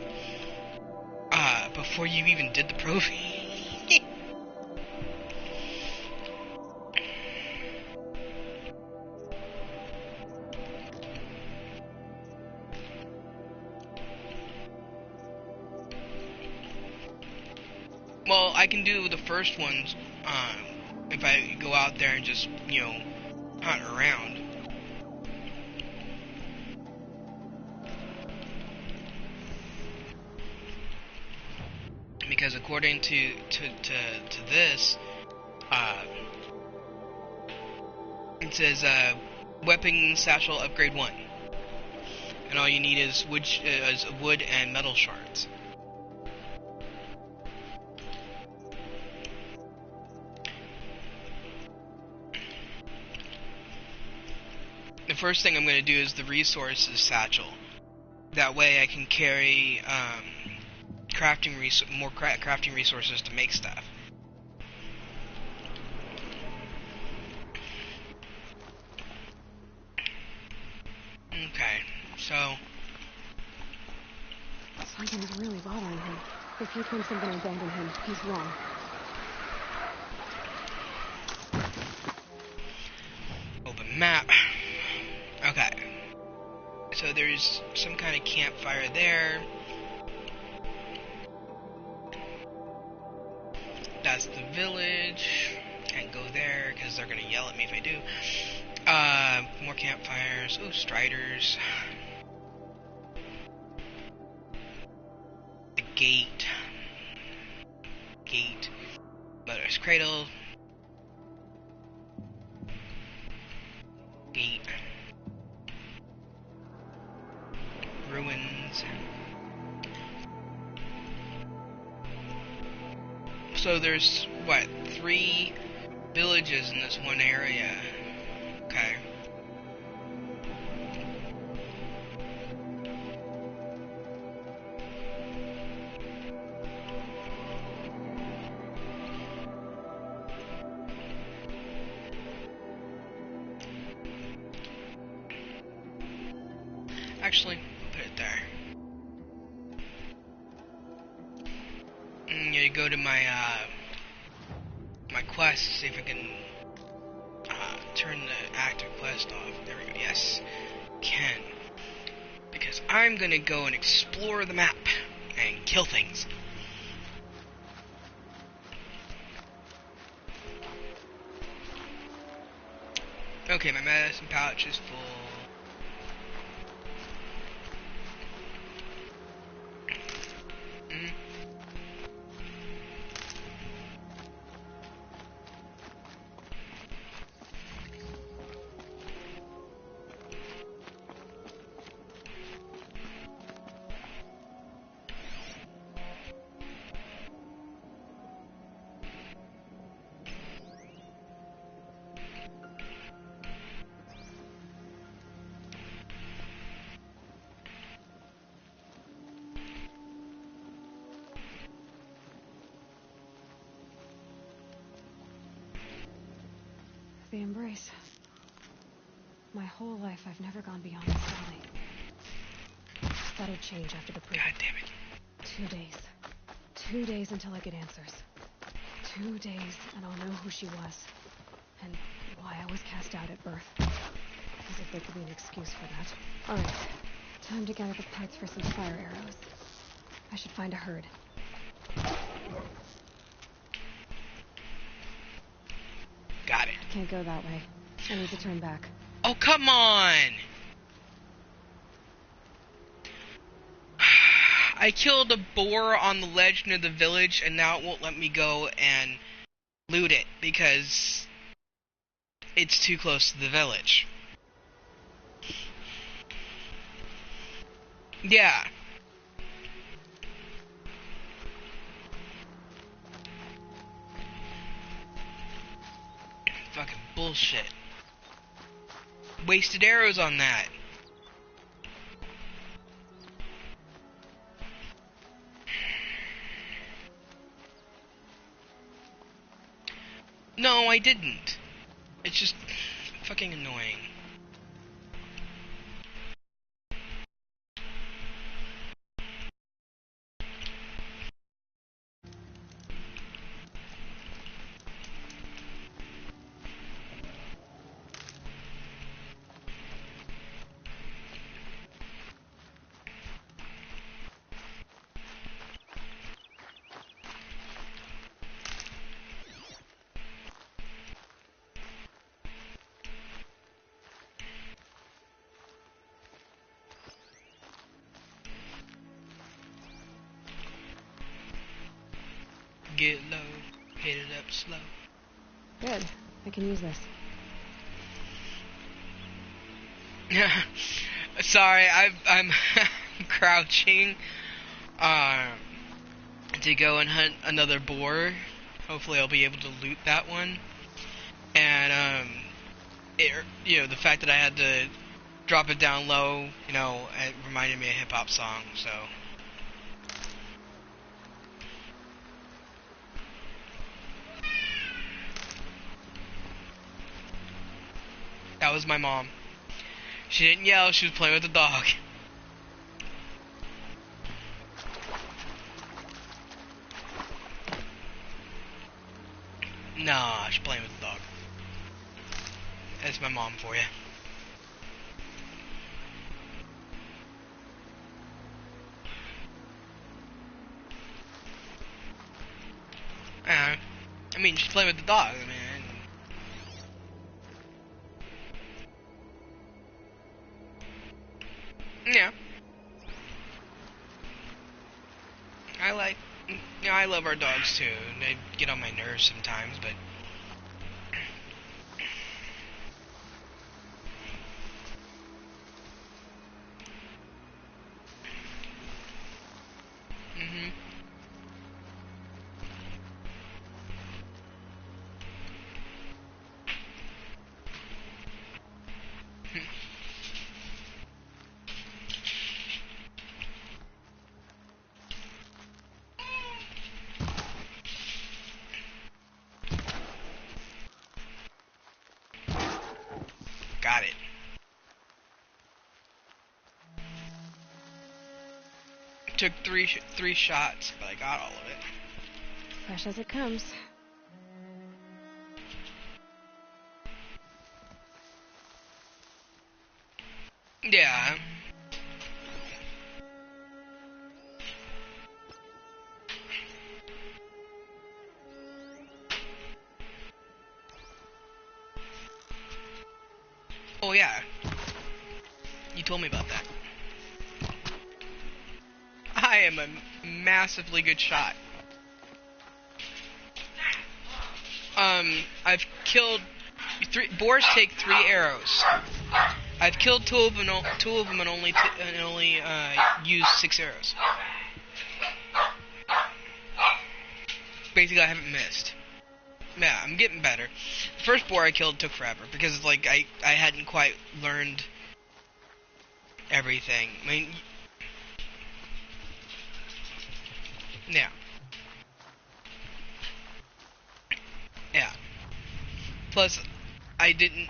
before you even did the proving. Well, I can do the first ones, if I go out there and just, hunt around. Because according to this, it says, weapon satchel upgrade 1. And all you need is wood and metal shards. The first thing I'm going to do is the resources satchel. That way I can carry more crafting resources to make stuff. Okay, so something's really bothering him. If he thinks I'm going to abandon him, he's wrong. Open map. Okay. So there's some kind of campfire there. That's the village. Can't go there because they're gonna yell at me if I do. More campfires. Ooh, striders. The gate. But There's Cradle. Gate. Ruins. So there's, what, 3 villages in this one area. Okay. Actually, put it there. Yeah, go to my my quest, see if I can turn the active quest off. There we go. Yes, can. Because I'm gonna go and explore the map and kill things. Okay, my medicine pouch is full. The embrace. My whole life, I've never gone beyond this valley. That'll change after the prison. God damn it. 2 days. 2 days until I get answers. 2 days, and I'll know who she was. And why I was cast out at birth. As if there could be an excuse for that. Alright. Time to gather the parts for some fire arrows. I should find a herd. Got it. Can't go that way. I need to turn back. Oh, come on! I killed a boar on the ledge near the village, and now it won't let me go and loot it, because it's too close to the village. Yeah. Fucking bullshit. Wasted arrows on that. No, I didn't. It's just fucking annoying. Get low, hit it up slow. Good. I can use this. Sorry, I'm crouching to go and hunt another boar. Hopefully I'll be able to loot that one. And the fact that I had to drop it down low, it reminded me of a hip hop song, so. That was my mom. She didn't yell, she was playing with the dog. Nah, she's playing with the dog. That's my mom for you. I mean, she's playing with the dog, man. Yeah. I like Yeah, I love our dogs too. They get on my nerves sometimes, but got it. Took three shots, but I got all of it. Fresh as it comes. Yeah. Oh yeah. You told me about that. I am a massively good shot. I've killed boars take 3 arrows. I've killed two of them and only used 6 arrows. Basically, I haven't missed. Yeah, I'm getting better. The first boar I killed took forever because like I hadn't quite learned everything. I mean, yeah. Yeah. Plus, I didn't.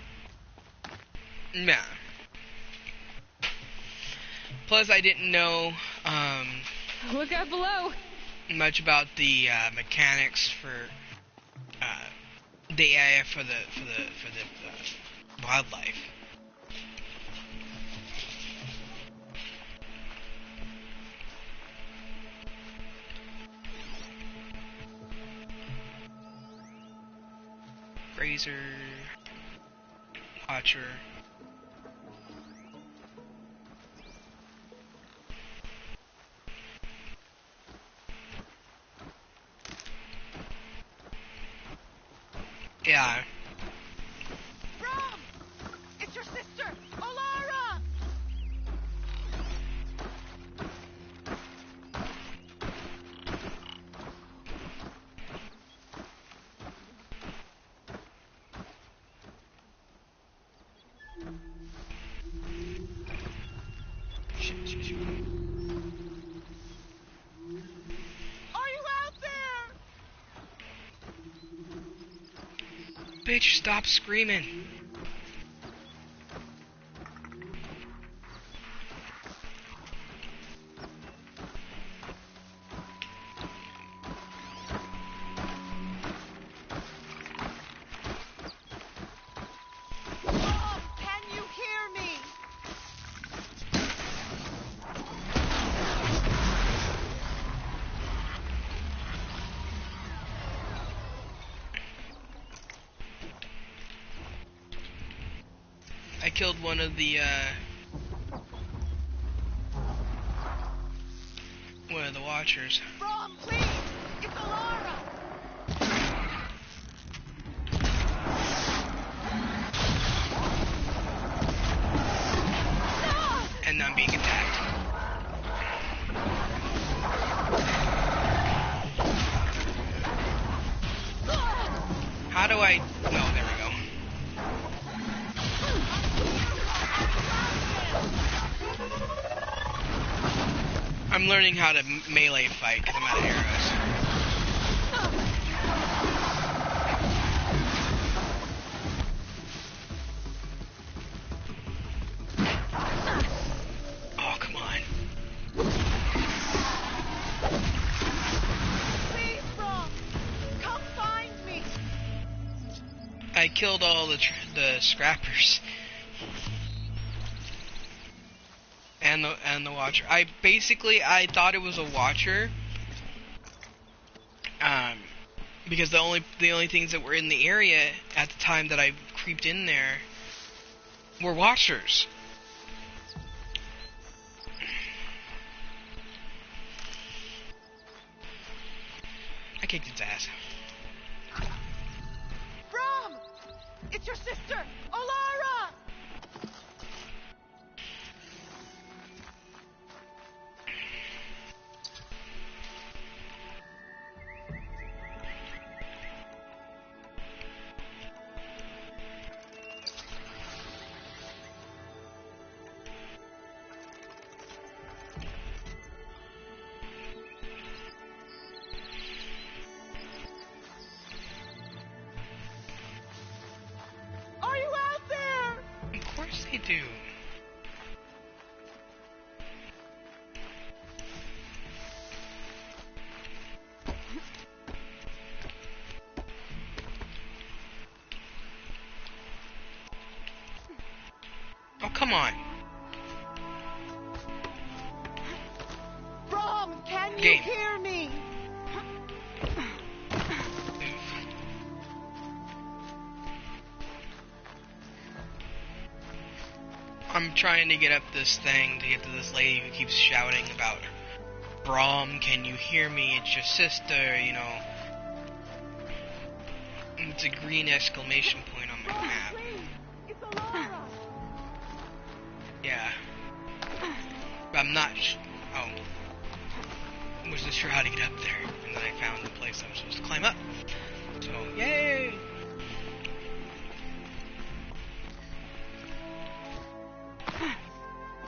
Yeah. Plus, I didn't know Look out below. much about the mechanics for the AI for the wildlife. Razor, Watcher. Yeah. Rom! It's your sister, Alara! Shit. Are you out there? Bitch, stop screaming. Rom, can you hear me? I killed one of the Watchers. Rom, please! It's Alara! And I'm being attacked. How do I... No, there we go. I'm learning how to melee fight because I'm out of arrows. Oh, come on. Please, Rom! Come find me! I killed all the scrappers. And the Watcher. I thought it was a Watcher. Because the only things that were in the area at the time that I creeped in there were Watchers. kicked its ass. Brom! It's your sister, Alara! Are you out there? Of course they do. Oh, come on. Brom, can you Game. hear me? I'm trying to get up this thing to get to this lady who keeps shouting about Brom, can you hear me? It's your sister, you know. It's a green exclamation point on my map. It's Alara. Yeah. But I'm not oh. Wasn't sure how to get up there. And then I found the place I was supposed to climb up. So, yay!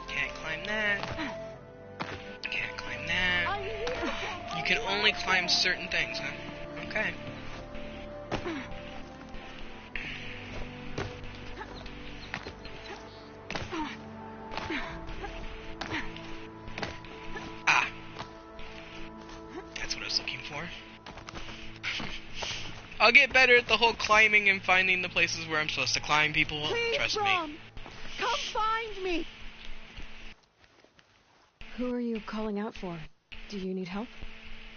Can't climb that. Can't climb that. You can only climb certain things, huh? Okay. Ah. That's what I was looking for. I'll get better at the whole climbing and finding the places where I'm supposed to climb, people. Please, Trust Brom, me. come find me. Who are you calling out for? Do you need help?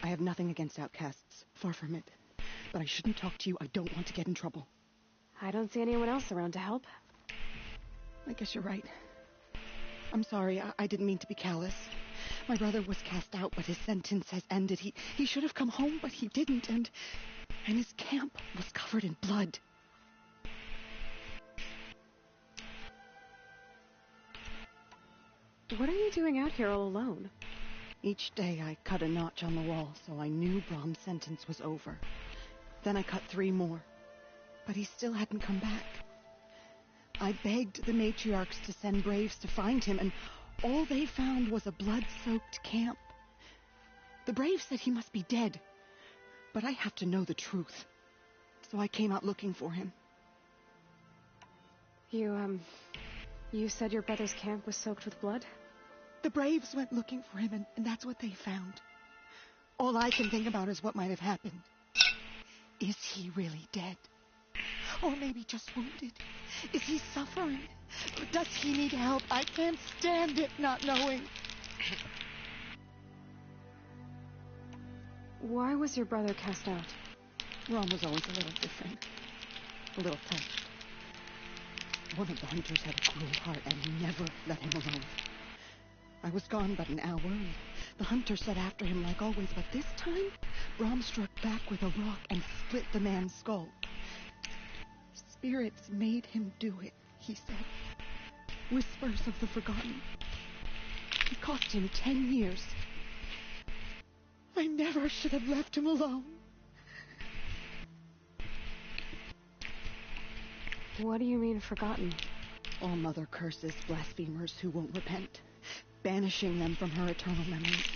I have nothing against outcasts. Far from it. But I shouldn't talk to you. I don't want to get in trouble. I don't see anyone else around to help. I guess you're right. I'm sorry. I didn't mean to be callous. My brother was cast out, but his sentence has ended. He should have come home, but he didn't, and his camp was covered in blood. What are you doing out here all alone? Each day I cut a notch on the wall, so I knew Brom's sentence was over. Then I cut 3 more, but he still hadn't come back. I begged the matriarchs to send braves to find him, and all they found was a blood-soaked camp. The braves said he must be dead, but I have to know the truth. So I came out looking for him. You said your brother's camp was soaked with blood? The braves went looking for him, and that's what they found. All I can think about is what might have happened. Is he really dead? Or maybe just wounded? Is he suffering? Does he need help? I can't stand it not knowing. Why was your brother cast out? Rom was always a little different. A little tough. One of the hunters had a cruel heart and never let him alone. I was gone but an hour, and the hunter set after him like always, but this time, Rom struck back with a rock and split the man's skull. Spirits made him do it, he said. Whispers of the forgotten. It cost him 10 years. I never should have left him alone. What do you mean, forgotten? All mother curses blasphemers who won't repent, banishing them from her eternal memories.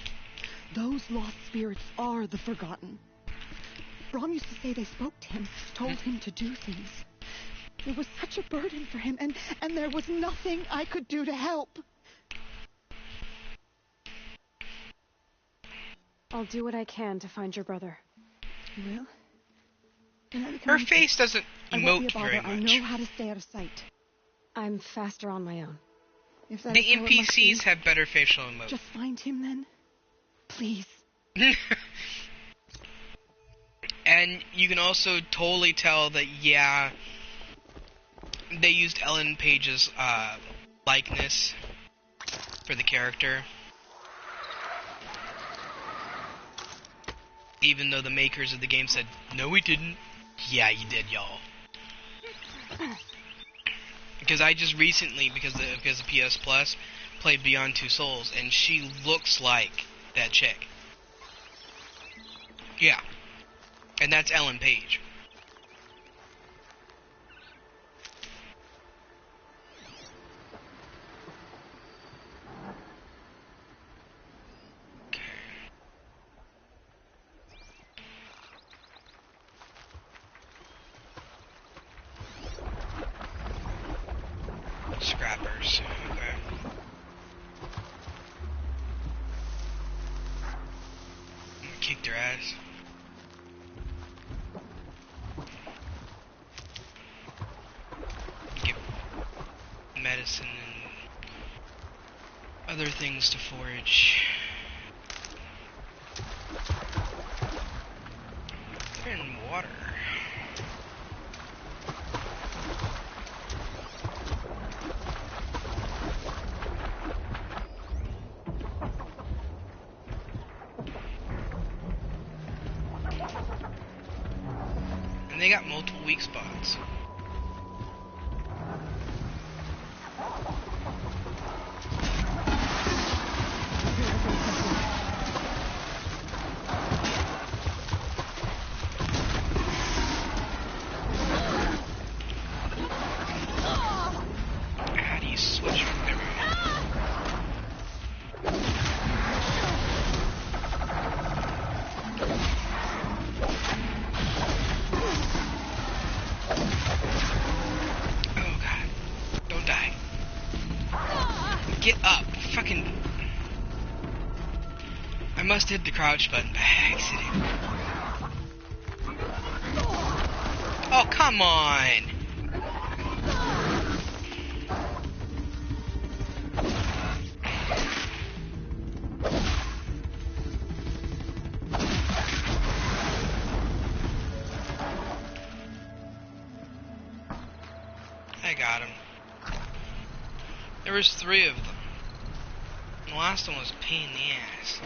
Those lost spirits are the forgotten. Brom used to say they spoke to him, told him to do things. It was such a burden for him, and there was nothing I could do to help. I'll do what I can to find your brother. You will? Her face doesn't I won't be emote a bother. very I much. know how to stay out of sight. I'm faster on my own. If that The is how it must be, NPCs have better facial emote. just find him then. Please. And you can also totally tell that, yeah, they used Ellen Page's likeness for the character. Even though the makers of the game said, no we didn't. Yeah, you did, y'all. Because I just recently, because of PS Plus, played Beyond Two Souls, and she looks like that chick. Yeah. And that's Ellen Page. Scrappers. Okay. Kick their ass. Get medicine and other things to forage. They're in water. And they got multiple weak spots. How do you switch from everyone? Oh god. Don't die. Get up. Fucking... I must hit the crouch button by accident. Oh, come on! I got him. There was 3 of them. The last one was a pain in the ass.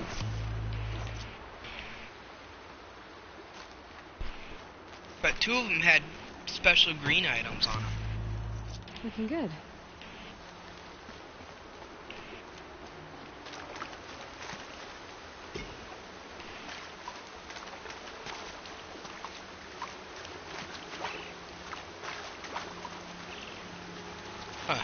But 2 of them had special green items on them. Looking good. Huh.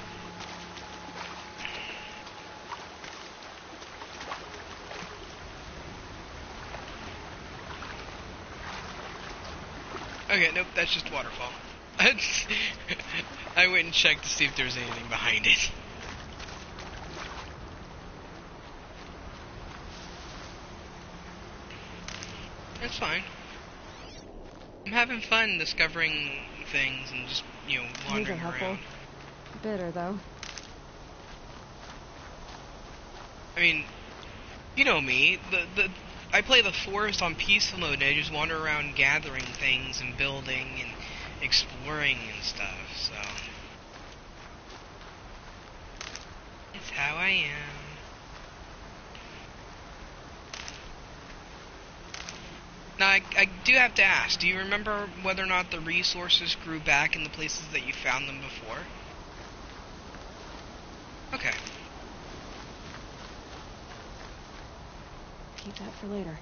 Okay, nope, that's just waterfall. I went and checked to see if there was anything behind it. That's fine. I'm having fun discovering things and just, you know, wandering around. Bitter, though. I mean, you know me. I play the forest on peaceful mode, and I just wander around gathering things and building and exploring and stuff, so... It's how I am. Now, I do have to ask, do you remember whether or not the resources grew back in the places that you found them before? Okay. Keep that for later.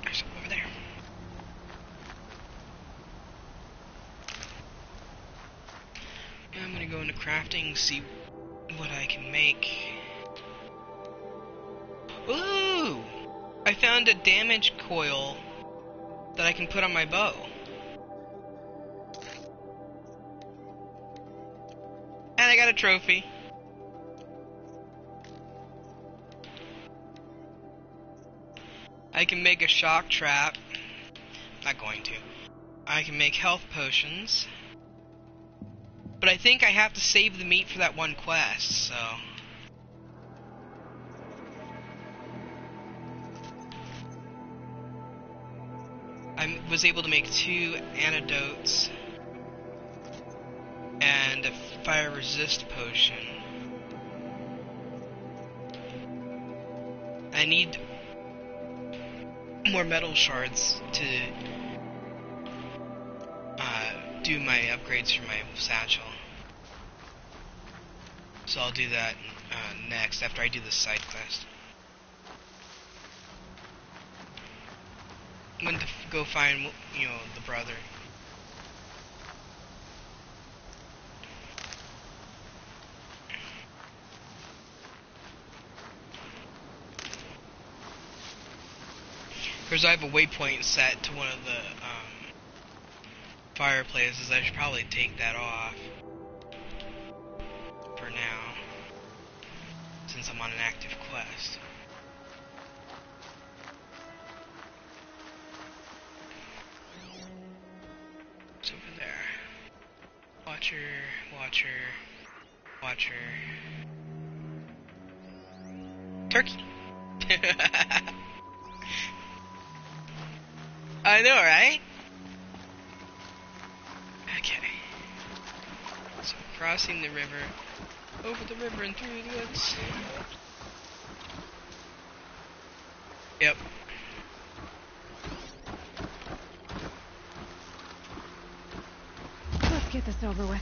There's something over there. I'm gonna go into crafting, see what I can make. Ooh! I found a damage coil that I can put on my bow. And I got a trophy. I can make a shock trap. Not going to. I can make health potions. But I think I have to save the meat for that one quest, so... I was able to make 2 antidotes. and a fire resist potion. I need more metal shards to do my upgrades for my satchel. So I'll do that next after I do the side quest. I'm going to go find, you know, the brother. Because I have a waypoint set to one of the fireplaces. I should probably take that off for now, since I'm on an active quest. It's over there. Watcher, watcher, watcher. Turkey. I know, right? Okay. So crossing the river, over the river and through the woods. Yep. Let's get this over with.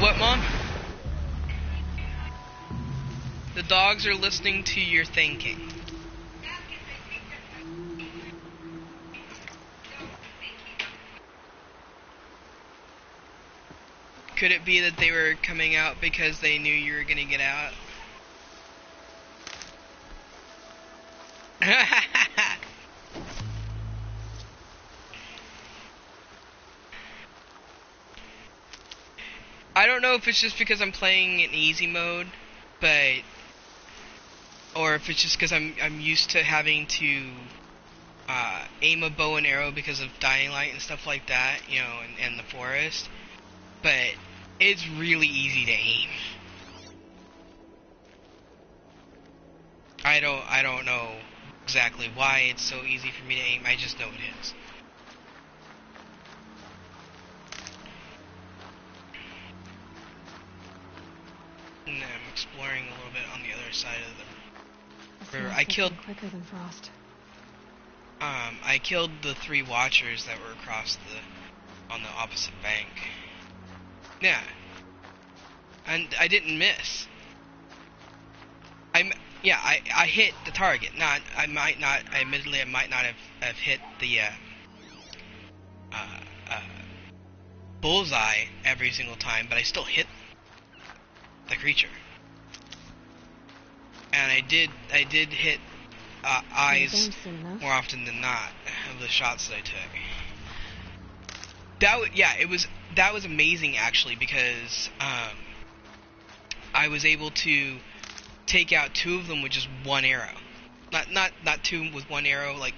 What, Mom? The dogs are listening to your thinking. Could it be that they were coming out because they knew you were gonna get out? I don't know if it's just because I'm playing in easy mode, but or if it's just because I'm used to having to aim a bow and arrow because of Dying Light and stuff like that, you know, and the forest. But it's really easy to aim. I don't know exactly why it's so easy for me to aim. I just know it is. And I'm exploring a little bit on the other side of the river. I killed quicker than Frost. I killed the 3 watchers that were across on the opposite bank. Yeah. And I didn't miss. I hit the target. Admittedly I might not have hit the bullseye every single time, but I still hit the creature. And I did hit eyes more often than not of the shots that I took. That was amazing actually, because I was able to take out 2 of them with just 1 arrow. Not 2 with 1 arrow, like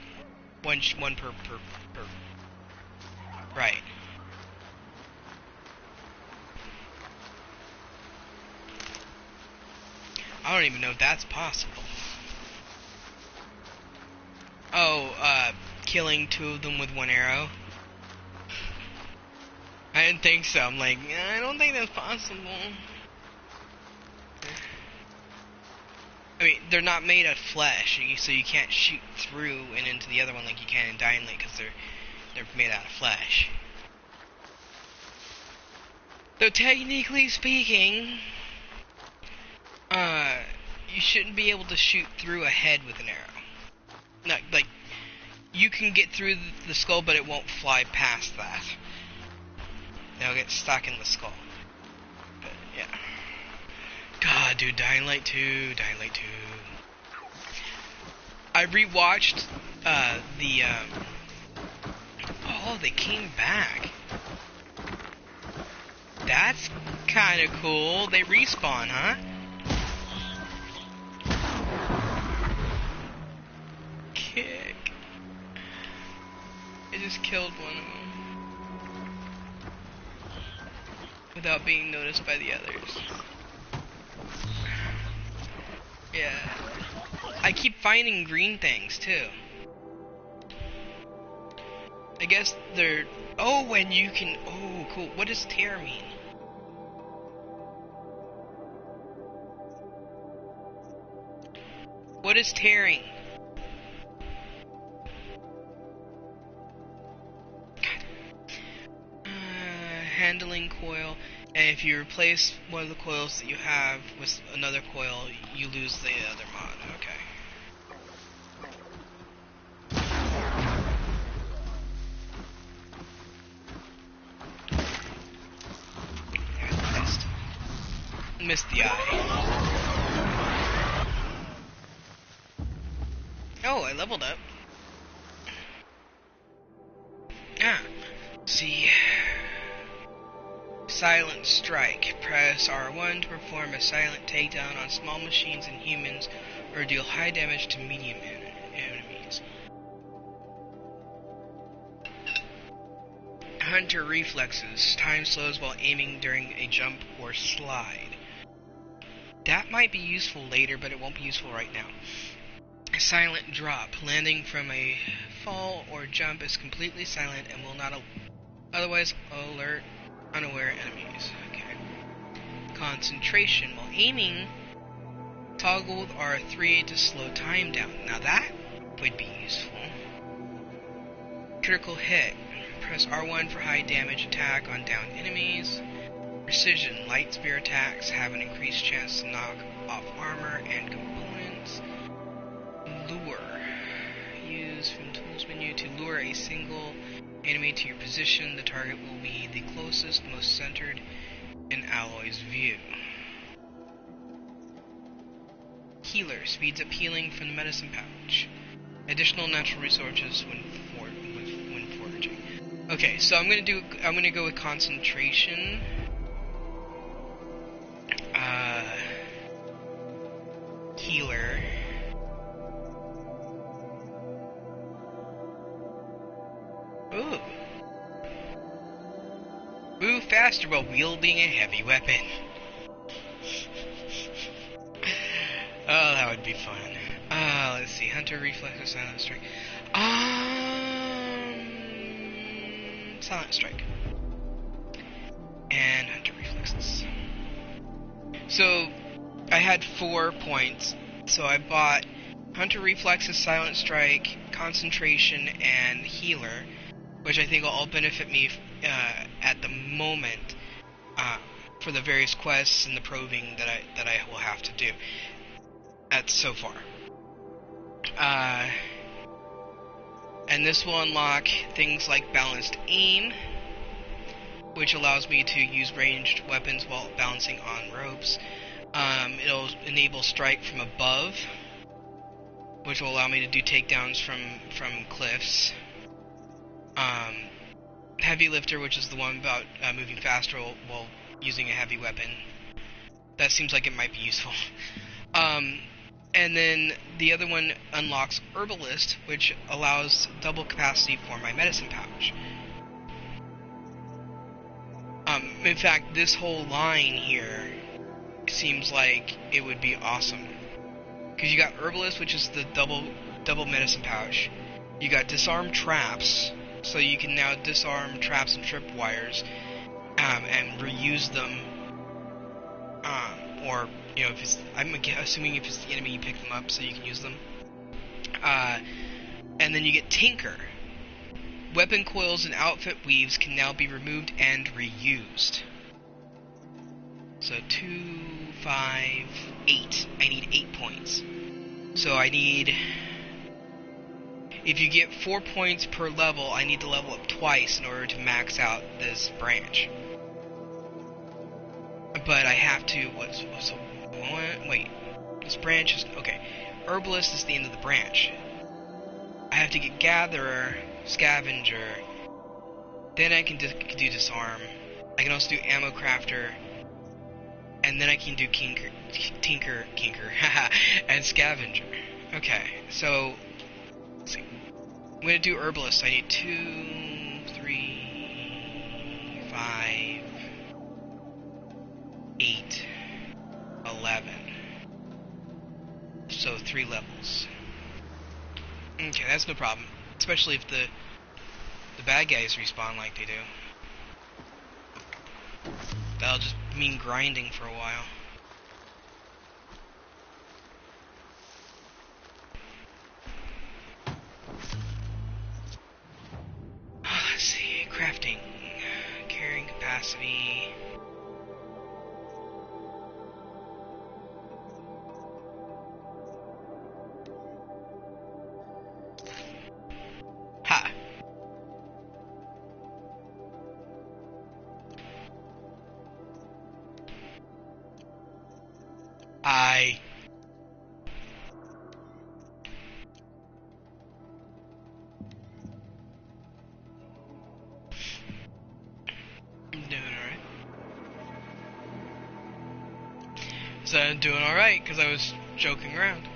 one per. Right. I don't even know if that's possible. Oh, killing 2 of them with 1 arrow? I didn't think so. I'm like, I don't think that's possible. I mean, they're not made of flesh, so you can't shoot through and into the other one like you can in Dying Light, because they're made out of flesh. Though technically speaking, you shouldn't be able to shoot through a head with an arrow. Not, like, you can get through the skull, but it won't fly past that. They'll get stuck in the skull. But, yeah. God, dude, Dying Light 2. I rewatched, oh, they came back. That's kinda cool. They respawn, huh? Kick. I just killed one of them. without being noticed by the others. Yeah. I keep finding green things too. I guess they're... Oh, and you can... Oh, cool. What does tear mean? What is tearing? Handling coil. And if you replace one of the coils that you have with another coil, you lose the other mod. Okay. Missed the eye. Oh, I leveled up. Ah, see. Silent Strike. Press R1 to perform a silent takedown on small machines and humans, or deal high damage to medium enemies. Hunter Reflexes. Time slows while aiming during a jump or slide. That might be useful later, but it won't be useful right now. Silent Drop. Landing from a fall or jump is completely silent and will not otherwise alert unaware enemies. Okay. Concentration. While aiming, toggle with R3 to slow time down. Now that would be useful. Critical Hit. Press R1 for high damage attack on downed enemies. Precision. Light spear attacks have an increased chance to knock off armor and components. Lure. Use from Tools menu to lure a single enemy to your position. The target will be the closest, most centered in Alloy's view. Healer. Speeds up healing from the medicine pouch. Additional natural resources when foraging. Okay, so I'm gonna go with concentration. Healer. Ooh. Move faster while wielding a heavy weapon. Oh, that would be fun. Let's see. Hunter Reflexes, Silent Strike. Silent Strike. And Hunter Reflexes. So, I had 4 points. So I bought Hunter Reflexes, Silent Strike, Concentration, and Healer, which I think will all benefit me at the moment for the various quests and the probing that I will have to do. That's so far. And this will unlock things like Balanced Aim, which allows me to use ranged weapons while balancing on ropes. It'll enable Strike from above, which will allow me to do takedowns from cliffs. Heavy Lifter, which is the one about moving faster while using a heavy weapon. That seems like it might be useful. And then the other one unlocks Herbalist, which allows double capacity for my medicine pouch. In fact, this whole line here seems like it would be awesome. Because you got Herbalist, which is the double medicine pouch. You got Disarm Traps, so you can now disarm traps and tripwires and reuse them. Or, you know, if it's, I'm assuming if it's the enemy, you pick them up so you can use them. And then you get Tinker. Weapon coils and outfit weaves can now be removed and reused. So 2, 5, 8. I need 8 points. So I need... If you get 4 points per level, I need to level up twice in order to max out this branch. But I have to... Wait. This branch is... Okay. Herbalist is the end of the branch. I have to get Gatherer, Scavenger. Then I can do Disarm. I can also do Ammo Crafter. And then I can do Tinker, and Scavenger. Okay, so... Let's see. I'm going to do Herbalist. I need 2, 3, 5... 8, 11. So 3 levels. Okay, that's no problem. Especially if the bad guys respawn like they do. That'll just mean grinding for a while. Let's see, crafting, carrying capacity. Ha! So I'm doing alright, because I was joking around.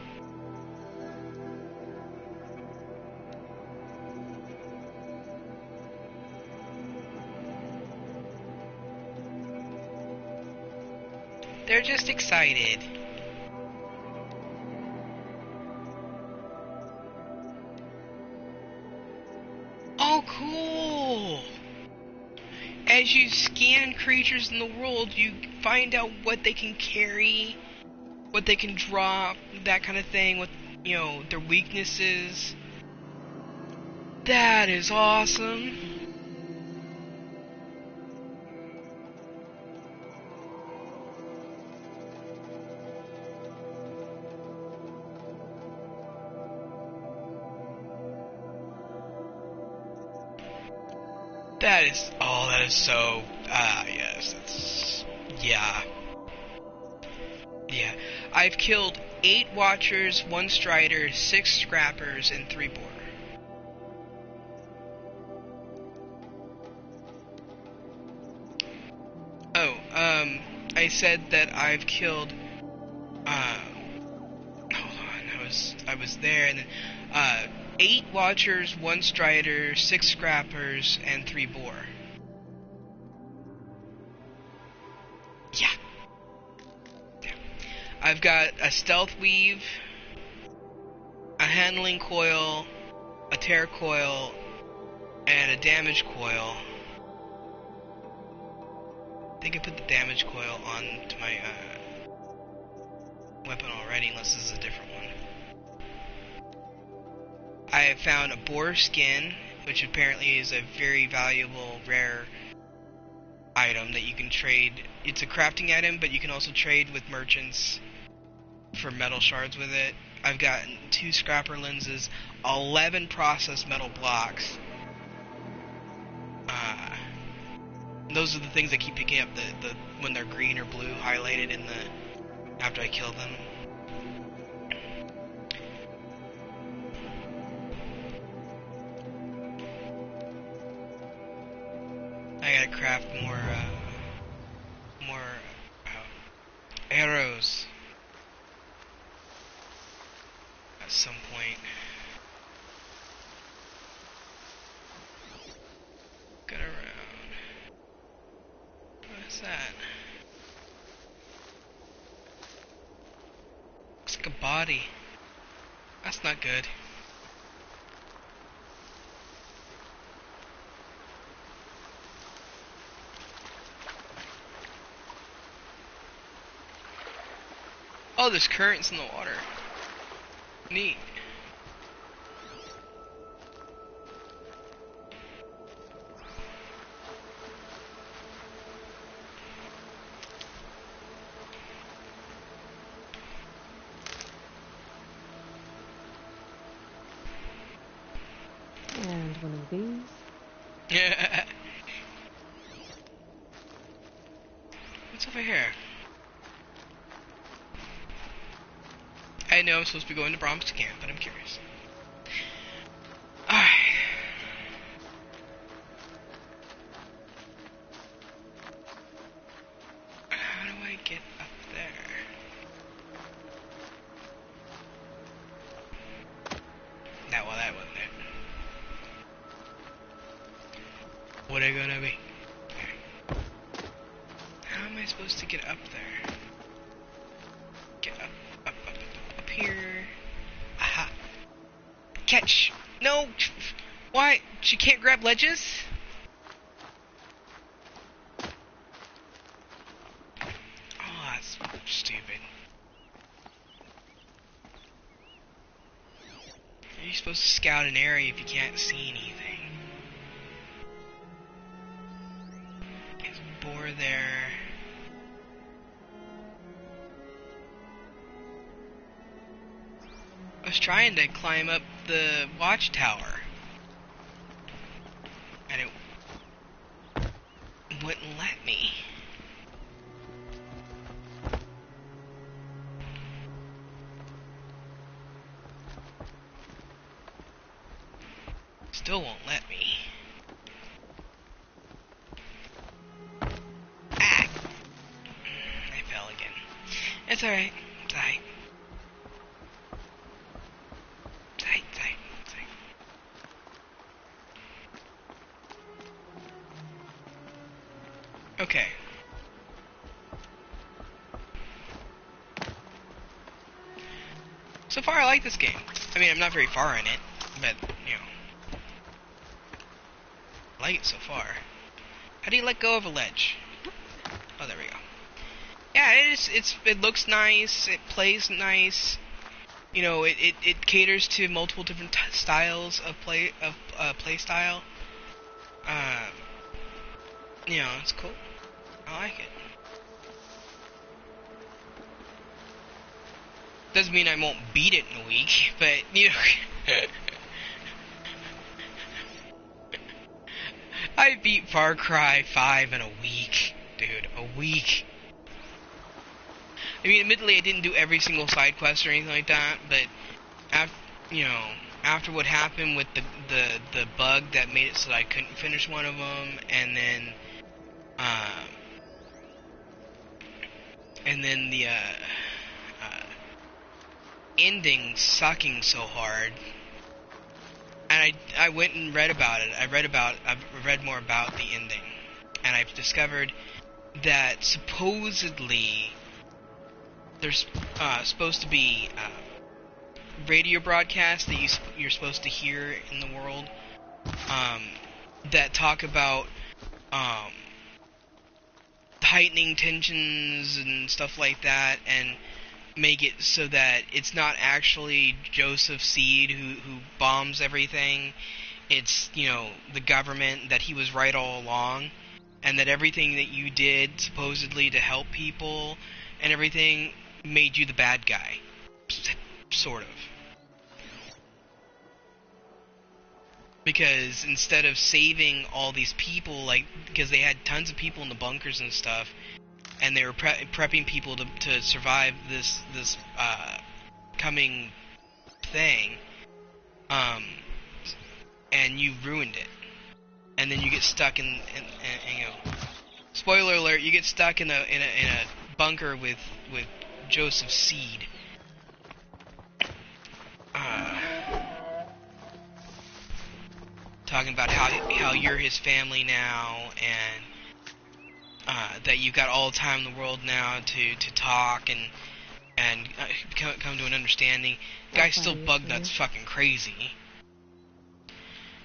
They're just excited. Oh, cool! As you scan creatures in the world, you find out what they can carry, what they can drop, that kind of thing, what, you know, their weaknesses. That is awesome. That is, oh, that is so, yes, that's, yeah. Yeah, I've killed 8 Watchers, 1 Strider, 6 Scrappers, and 3 Boar. Oh, I said that I've killed, hold on, I was there, and then, 8 Watchers, 1 Strider, 6 Scrappers, and 3 Boar. Yeah. I've got a Stealth Weave, a Handling Coil, a Tear Coil, and a Damage Coil. I think I put the Damage Coil onto my weapon already, unless this is a different one. I have found a Boar Skin, which apparently is a very valuable, rare item that you can trade. It's a crafting item, but you can also trade with merchants for metal shards with it. I've gotten 2 Scrapper Lenses, 11 processed metal blocks. Those are the things I keep picking up, the when they're green or blue highlighted in the after I kill them. I gotta craft more arrows at some point. Get around. What is that? Looks like a body. That's not good. Oh, there's currents in the water. Neat. And one of these. Yeah. What's over here? I know I'm supposed to be going to Brom's camp, but I'm curious. Alright. How do I get up there? That wasn't it. What are you gonna be? How am I I supposed to get up there? Get up here. Aha. Catch! No! Why? She can't grab ledges? Oh, that's stupid. You're supposed to scout an area if you can't see anything. There's a boar there. I was trying to climb up the watchtower, and it wouldn't let me. Still won't let me. Ah! I fell again. It's alright. It's alright. Okay. So far, I like this game. I mean, I'm not very far in it, but, you know. I like it so far. How do you let go of a ledge? Oh, there we go. Yeah, it looks nice, it plays nice. You know, it caters to multiple different styles of play style. You know, it's cool. I like it. Doesn't mean I won't beat it in a week, but, you know. I beat Far Cry 5 in a week, dude. A week. I mean, admittedly, I didn't do every single side quest or anything like that, but after what happened with the bug that made it so that I couldn't finish one of them, and then the ending sucking so hard, and I went and read about it. I've read more about the ending, and I've discovered that supposedly there's supposed to be radio broadcasts that you're supposed to hear in the world that talk about heightening tensions and stuff like that, and make it so that it's not actually Joseph Seed who bombs everything. It's, you know, the government, that he was right all along, and that everything that you did supposedly to help people and everything made you the bad guy. Sort of. Because instead of saving all these people, like, because they had tons of people in the bunkers and stuff, and they were prepping people to survive this coming thing, and you ruined it, and then you get stuck in you know, spoiler alert, you get stuck in a bunker with Joseph Seed. Talking about how you're his family now, and that you've got all the time in the world now to talk and come to an understanding. The guy's still bug nuts fucking crazy,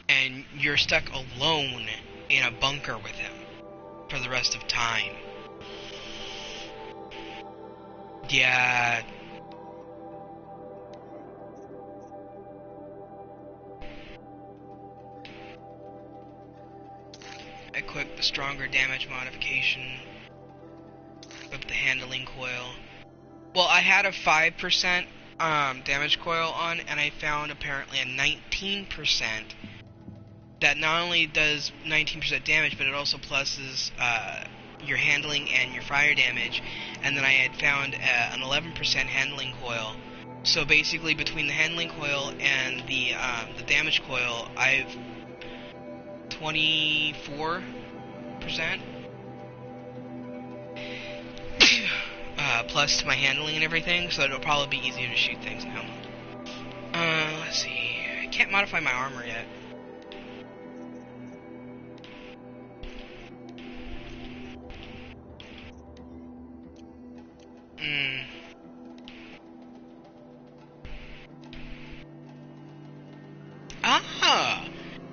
and you're stuck alone in a bunker with him for the rest of time. Yeah. Equip the stronger damage modification. Equip the handling coil. Well, I had a 5% damage coil on, and I found apparently a 19% that not only does 19% damage, but it also pluses your handling and your fire damage. And then I had found an 11% handling coil. So basically, between the handling coil and the damage coil, I've 24% plus to my handling and everything, so it'll probably be easier to shoot things now. Let's see. I can't modify my armor yet. Hmm. Ah!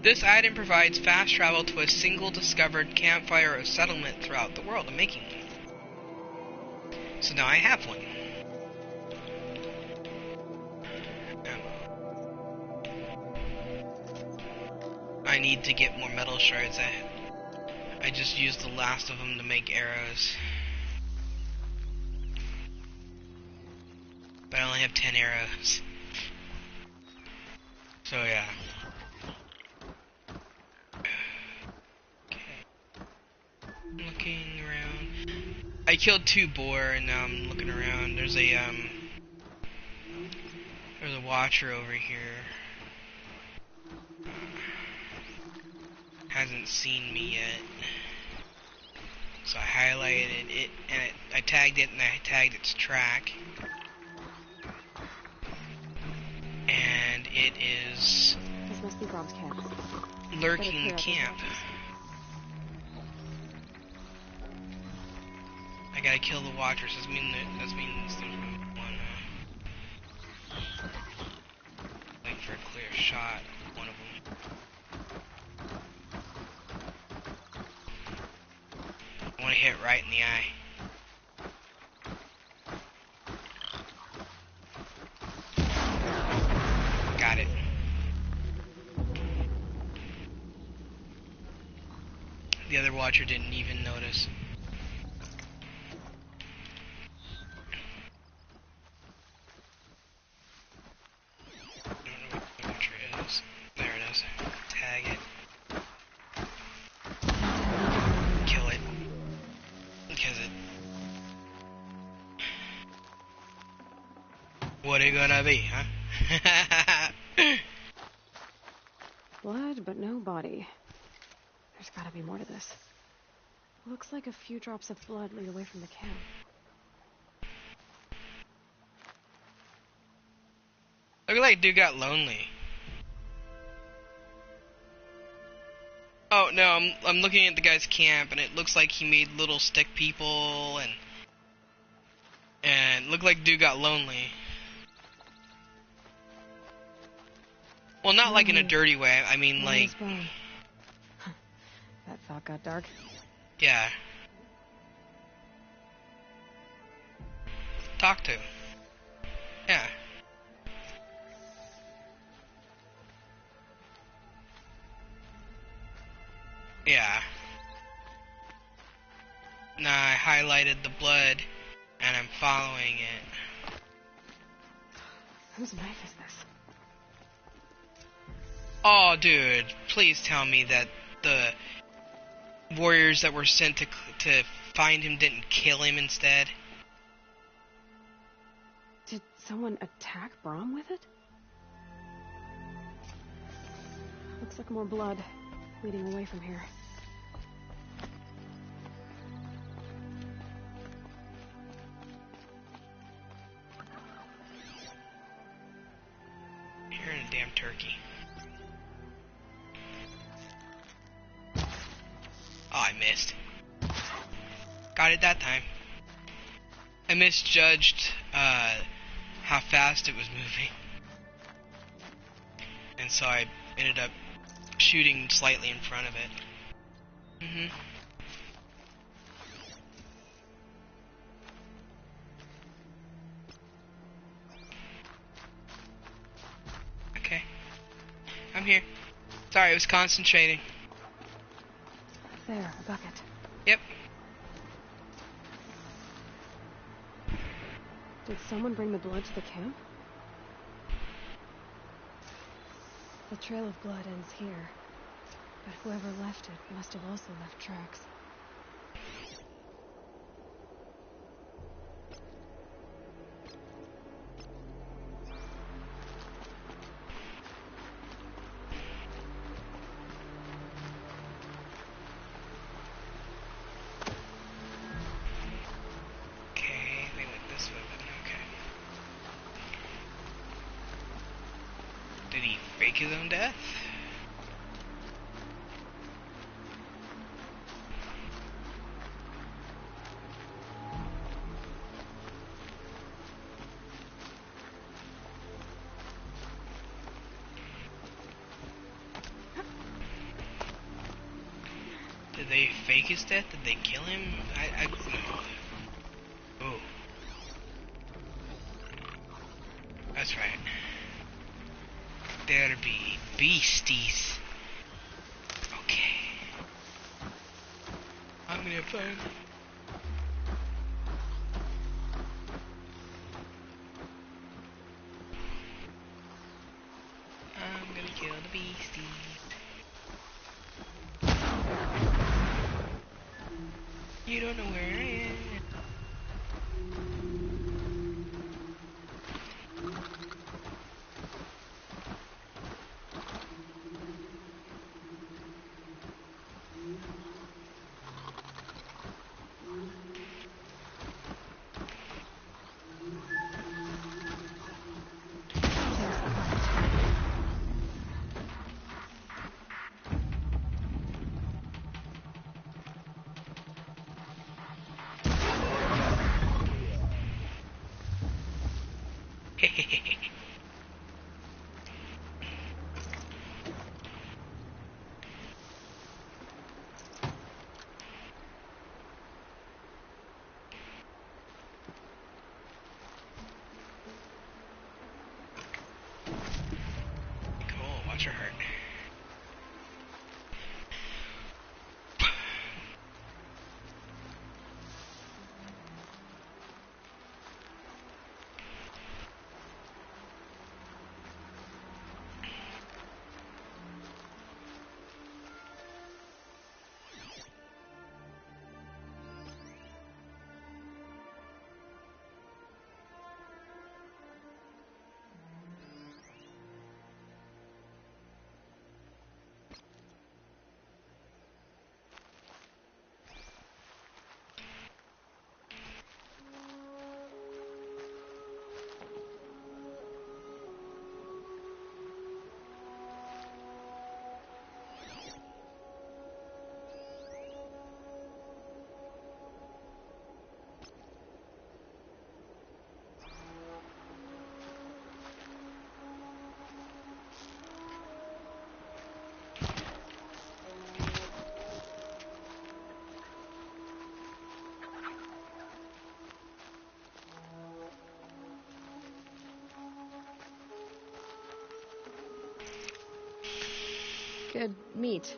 This item provides fast travel to a single discovered campfire or settlement throughout the world. I'm making one. So now I have one. I need to get more metal shards. I just used the last of them to make arrows. But I only have 10 arrows. So yeah. Okay. Looking around. I killed 2 boar and now I'm looking around. There's a watcher over here. Hasn't seen me yet. So I highlighted it and I tagged it and I tagged its track. And it is This must be Brom's camp. lurking the camp. I gotta kill the watchers. That means there's one. Waiting for a clear shot. One of them. I want to hit right in the eye. Got it. The other watcher didn't even notice. I don't know what the watcher is. There it is. Tag it. Kill it. Because it... What it gonna be, huh? Blood, but no body. There's gotta be more to this. Looks like a few drops of blood lead away from the camp. Look like dude got lonely. Oh no, I'm looking at the guy's camp and it looks like he made little stick people and looked like dude got lonely. Well, not like in a dirty way. I mean like That thought got dark. yeah. Talk to. Yeah. Yeah. Now I highlighted the blood and I'm following it. Whose knife is this? Oh, dude, please tell me that the warriors that were sent to find him didn't kill him instead. Did someone attack Brom with it? Looks like more blood leading away from here. You're in a damn turkey. Oh, I missed. Got it that time. I misjudged how fast it was moving. And so I ended up shooting slightly in front of it. Okay. I'm here. Sorry, I was concentrating. There, a bucket. Yep. Did someone bring the blood to the camp? The trail of blood ends here, but whoever left it must have also left tracks. Okay, they went this way, but okay. Did he fake his own death? Did they fake his death? Did they kill him? I don't know. Oh. That's right. There be beasties. Okay. I'm gonna find. I'm gonna kill the beasties. You don't know where I am. Cool, watch her hurt. Good meat.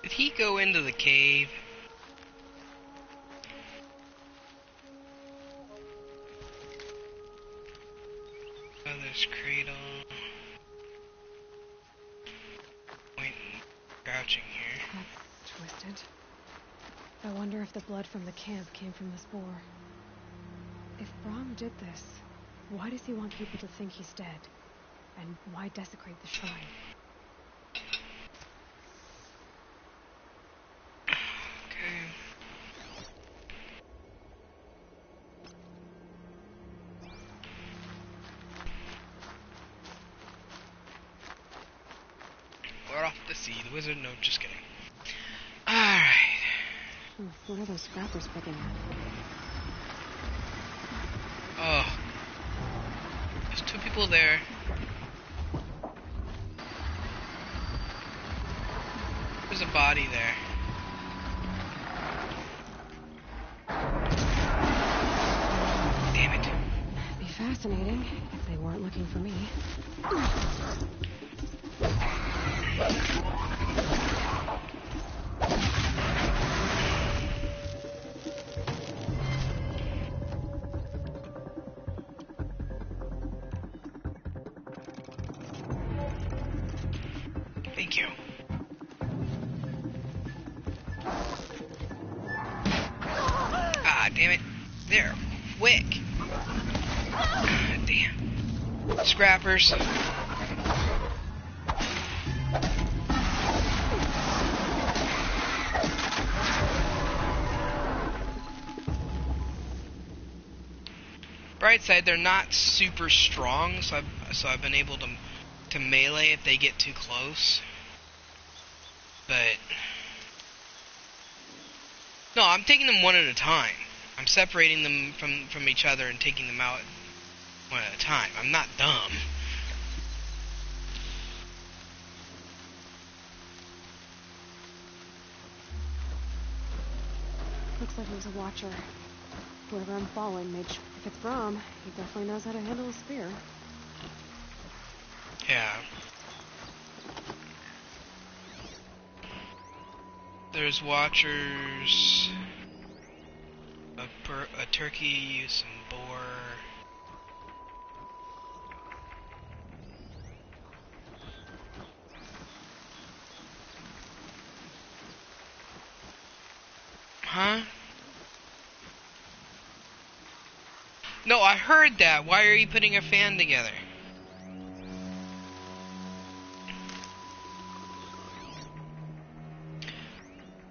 Did he go into the cave? Mother's cradle. Point crouching here. That's twisted. I wonder if the blood from the camp came from this boar. If Brahm did this, why does he want people to think he's dead? And why desecrate the shrine? Okay. We're off to see the wizard. No, just kidding. Alright. What are those scrappers picking at? Oh. There's two people there. There's a body there. Damn it. It'd be fascinating if they weren't looking for me. Thank you. Ah, damn it. They're quick. Ah, damn. Scrappers. side, they're not super strong, so I've been able to melee if they get too close. But no, I'm taking them one at a time. I'm separating them from each other and taking them out one at a time. I'm not dumb. Looks like he was a watcher. Whoever I'm following made sure if it's Brom, he definitely knows how to handle a spear. Yeah. There's watchers, a turkey, some boar. Huh? No, I heard that. Why are you putting a fan together?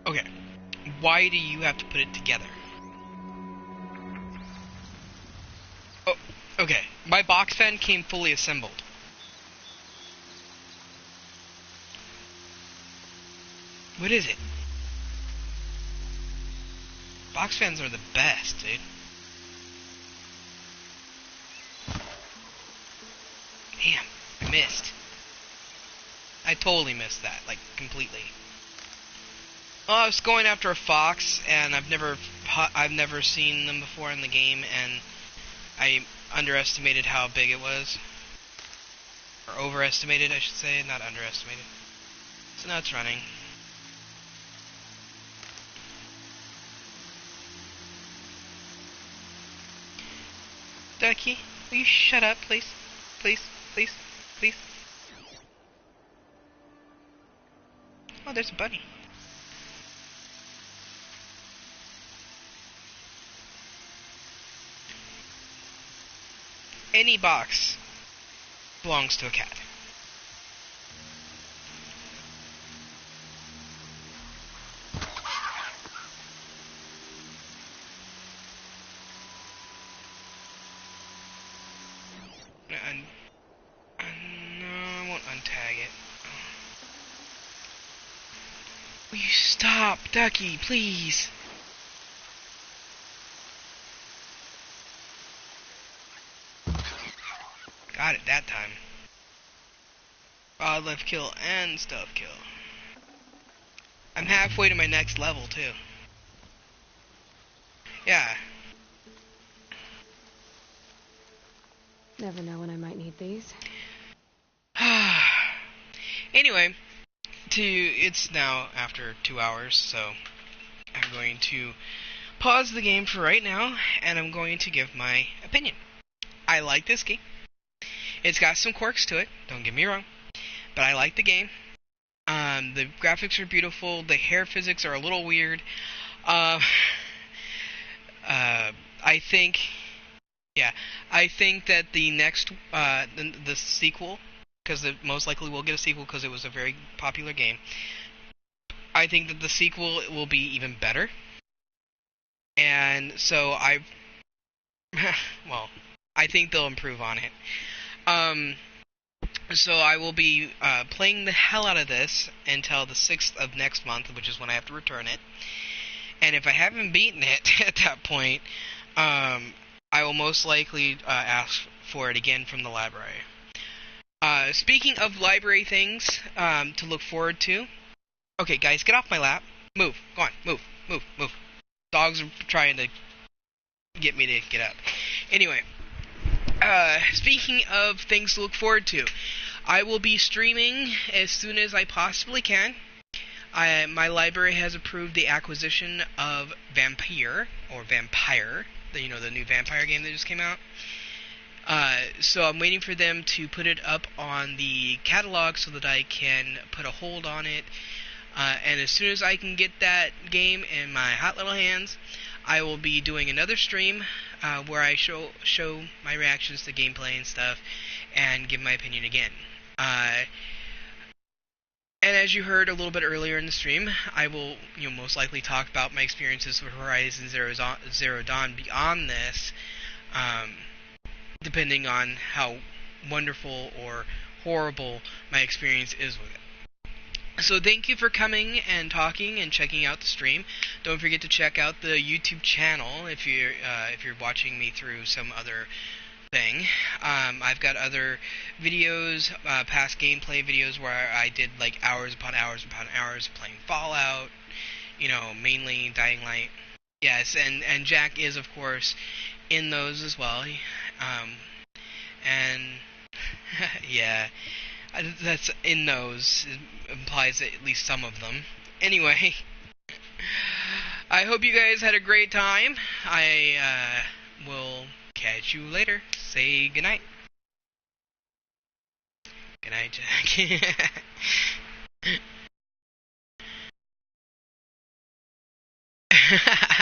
Okay. Why do you have to put it together? Oh, okay. My box fan came fully assembled. What is it? Box fans are the best, dude. Damn, I missed. I totally missed that, like, completely. Well, I was going after a fox, and I've never seen them before in the game, and I underestimated how big it was. Or overestimated, I should say, not underestimated. So now it's running. Ducky, will you shut up, please? Please, please, please. Oh, there's a bunny. Any box belongs to a cat. No, I won't untag it. Will you stop, Ducky, please? Got it that time. Wildlife kill and stealth kill. I'm halfway to my next level, too. Yeah. Never know when I might need these. Anyway, it's now after 2 hours, so I'm going to pause the game for right now, and I'm going to give my opinion. I like this game. It's got some quirks to it, don't get me wrong, but I like the game. The graphics are beautiful, the hair physics are a little weird. I think that the next, the sequel, because most likely we'll get a sequel because it was a very popular game. I think that the sequel will be even better. And so I think they'll improve on it. So I will be playing the hell out of this until the 6th of next month, which is when I have to return it. And if I haven't beaten it at that point, I will most likely ask for it again from the library. Speaking of library things to look forward to. Okay, guys, get off my lap. Move. Go on. Move. Move. Move. Dogs are trying to get me to get up. Anyway, speaking of things to look forward to, I will be streaming as soon as I possibly can. My library has approved the acquisition of Vampire, the new vampire game that just came out. So I'm waiting for them to put it up on the catalog so that I can put a hold on it. And as soon as I can get that game in my hot little hands, I will be doing another stream where I show my reactions to gameplay and stuff, and give my opinion again. And as you heard a little bit earlier in the stream, I will most likely talk about my experiences with Horizon Zero Dawn beyond this. depending on how wonderful or horrible my experience is with it. So thank you for coming and talking and checking out the stream. Don't forget to check out the YouTube channel if you're watching me through some other thing. I've got other videos, past gameplay videos where I did like hours upon hours upon hours playing Fallout, you know, mainly Dying Light. Yes, and Jack is, of course, in those as well. And yeah, that's in those. It implies at least some of them. Anyway, I hope you guys had a great time. I will catch you later. Say goodnight. Good night, Jack.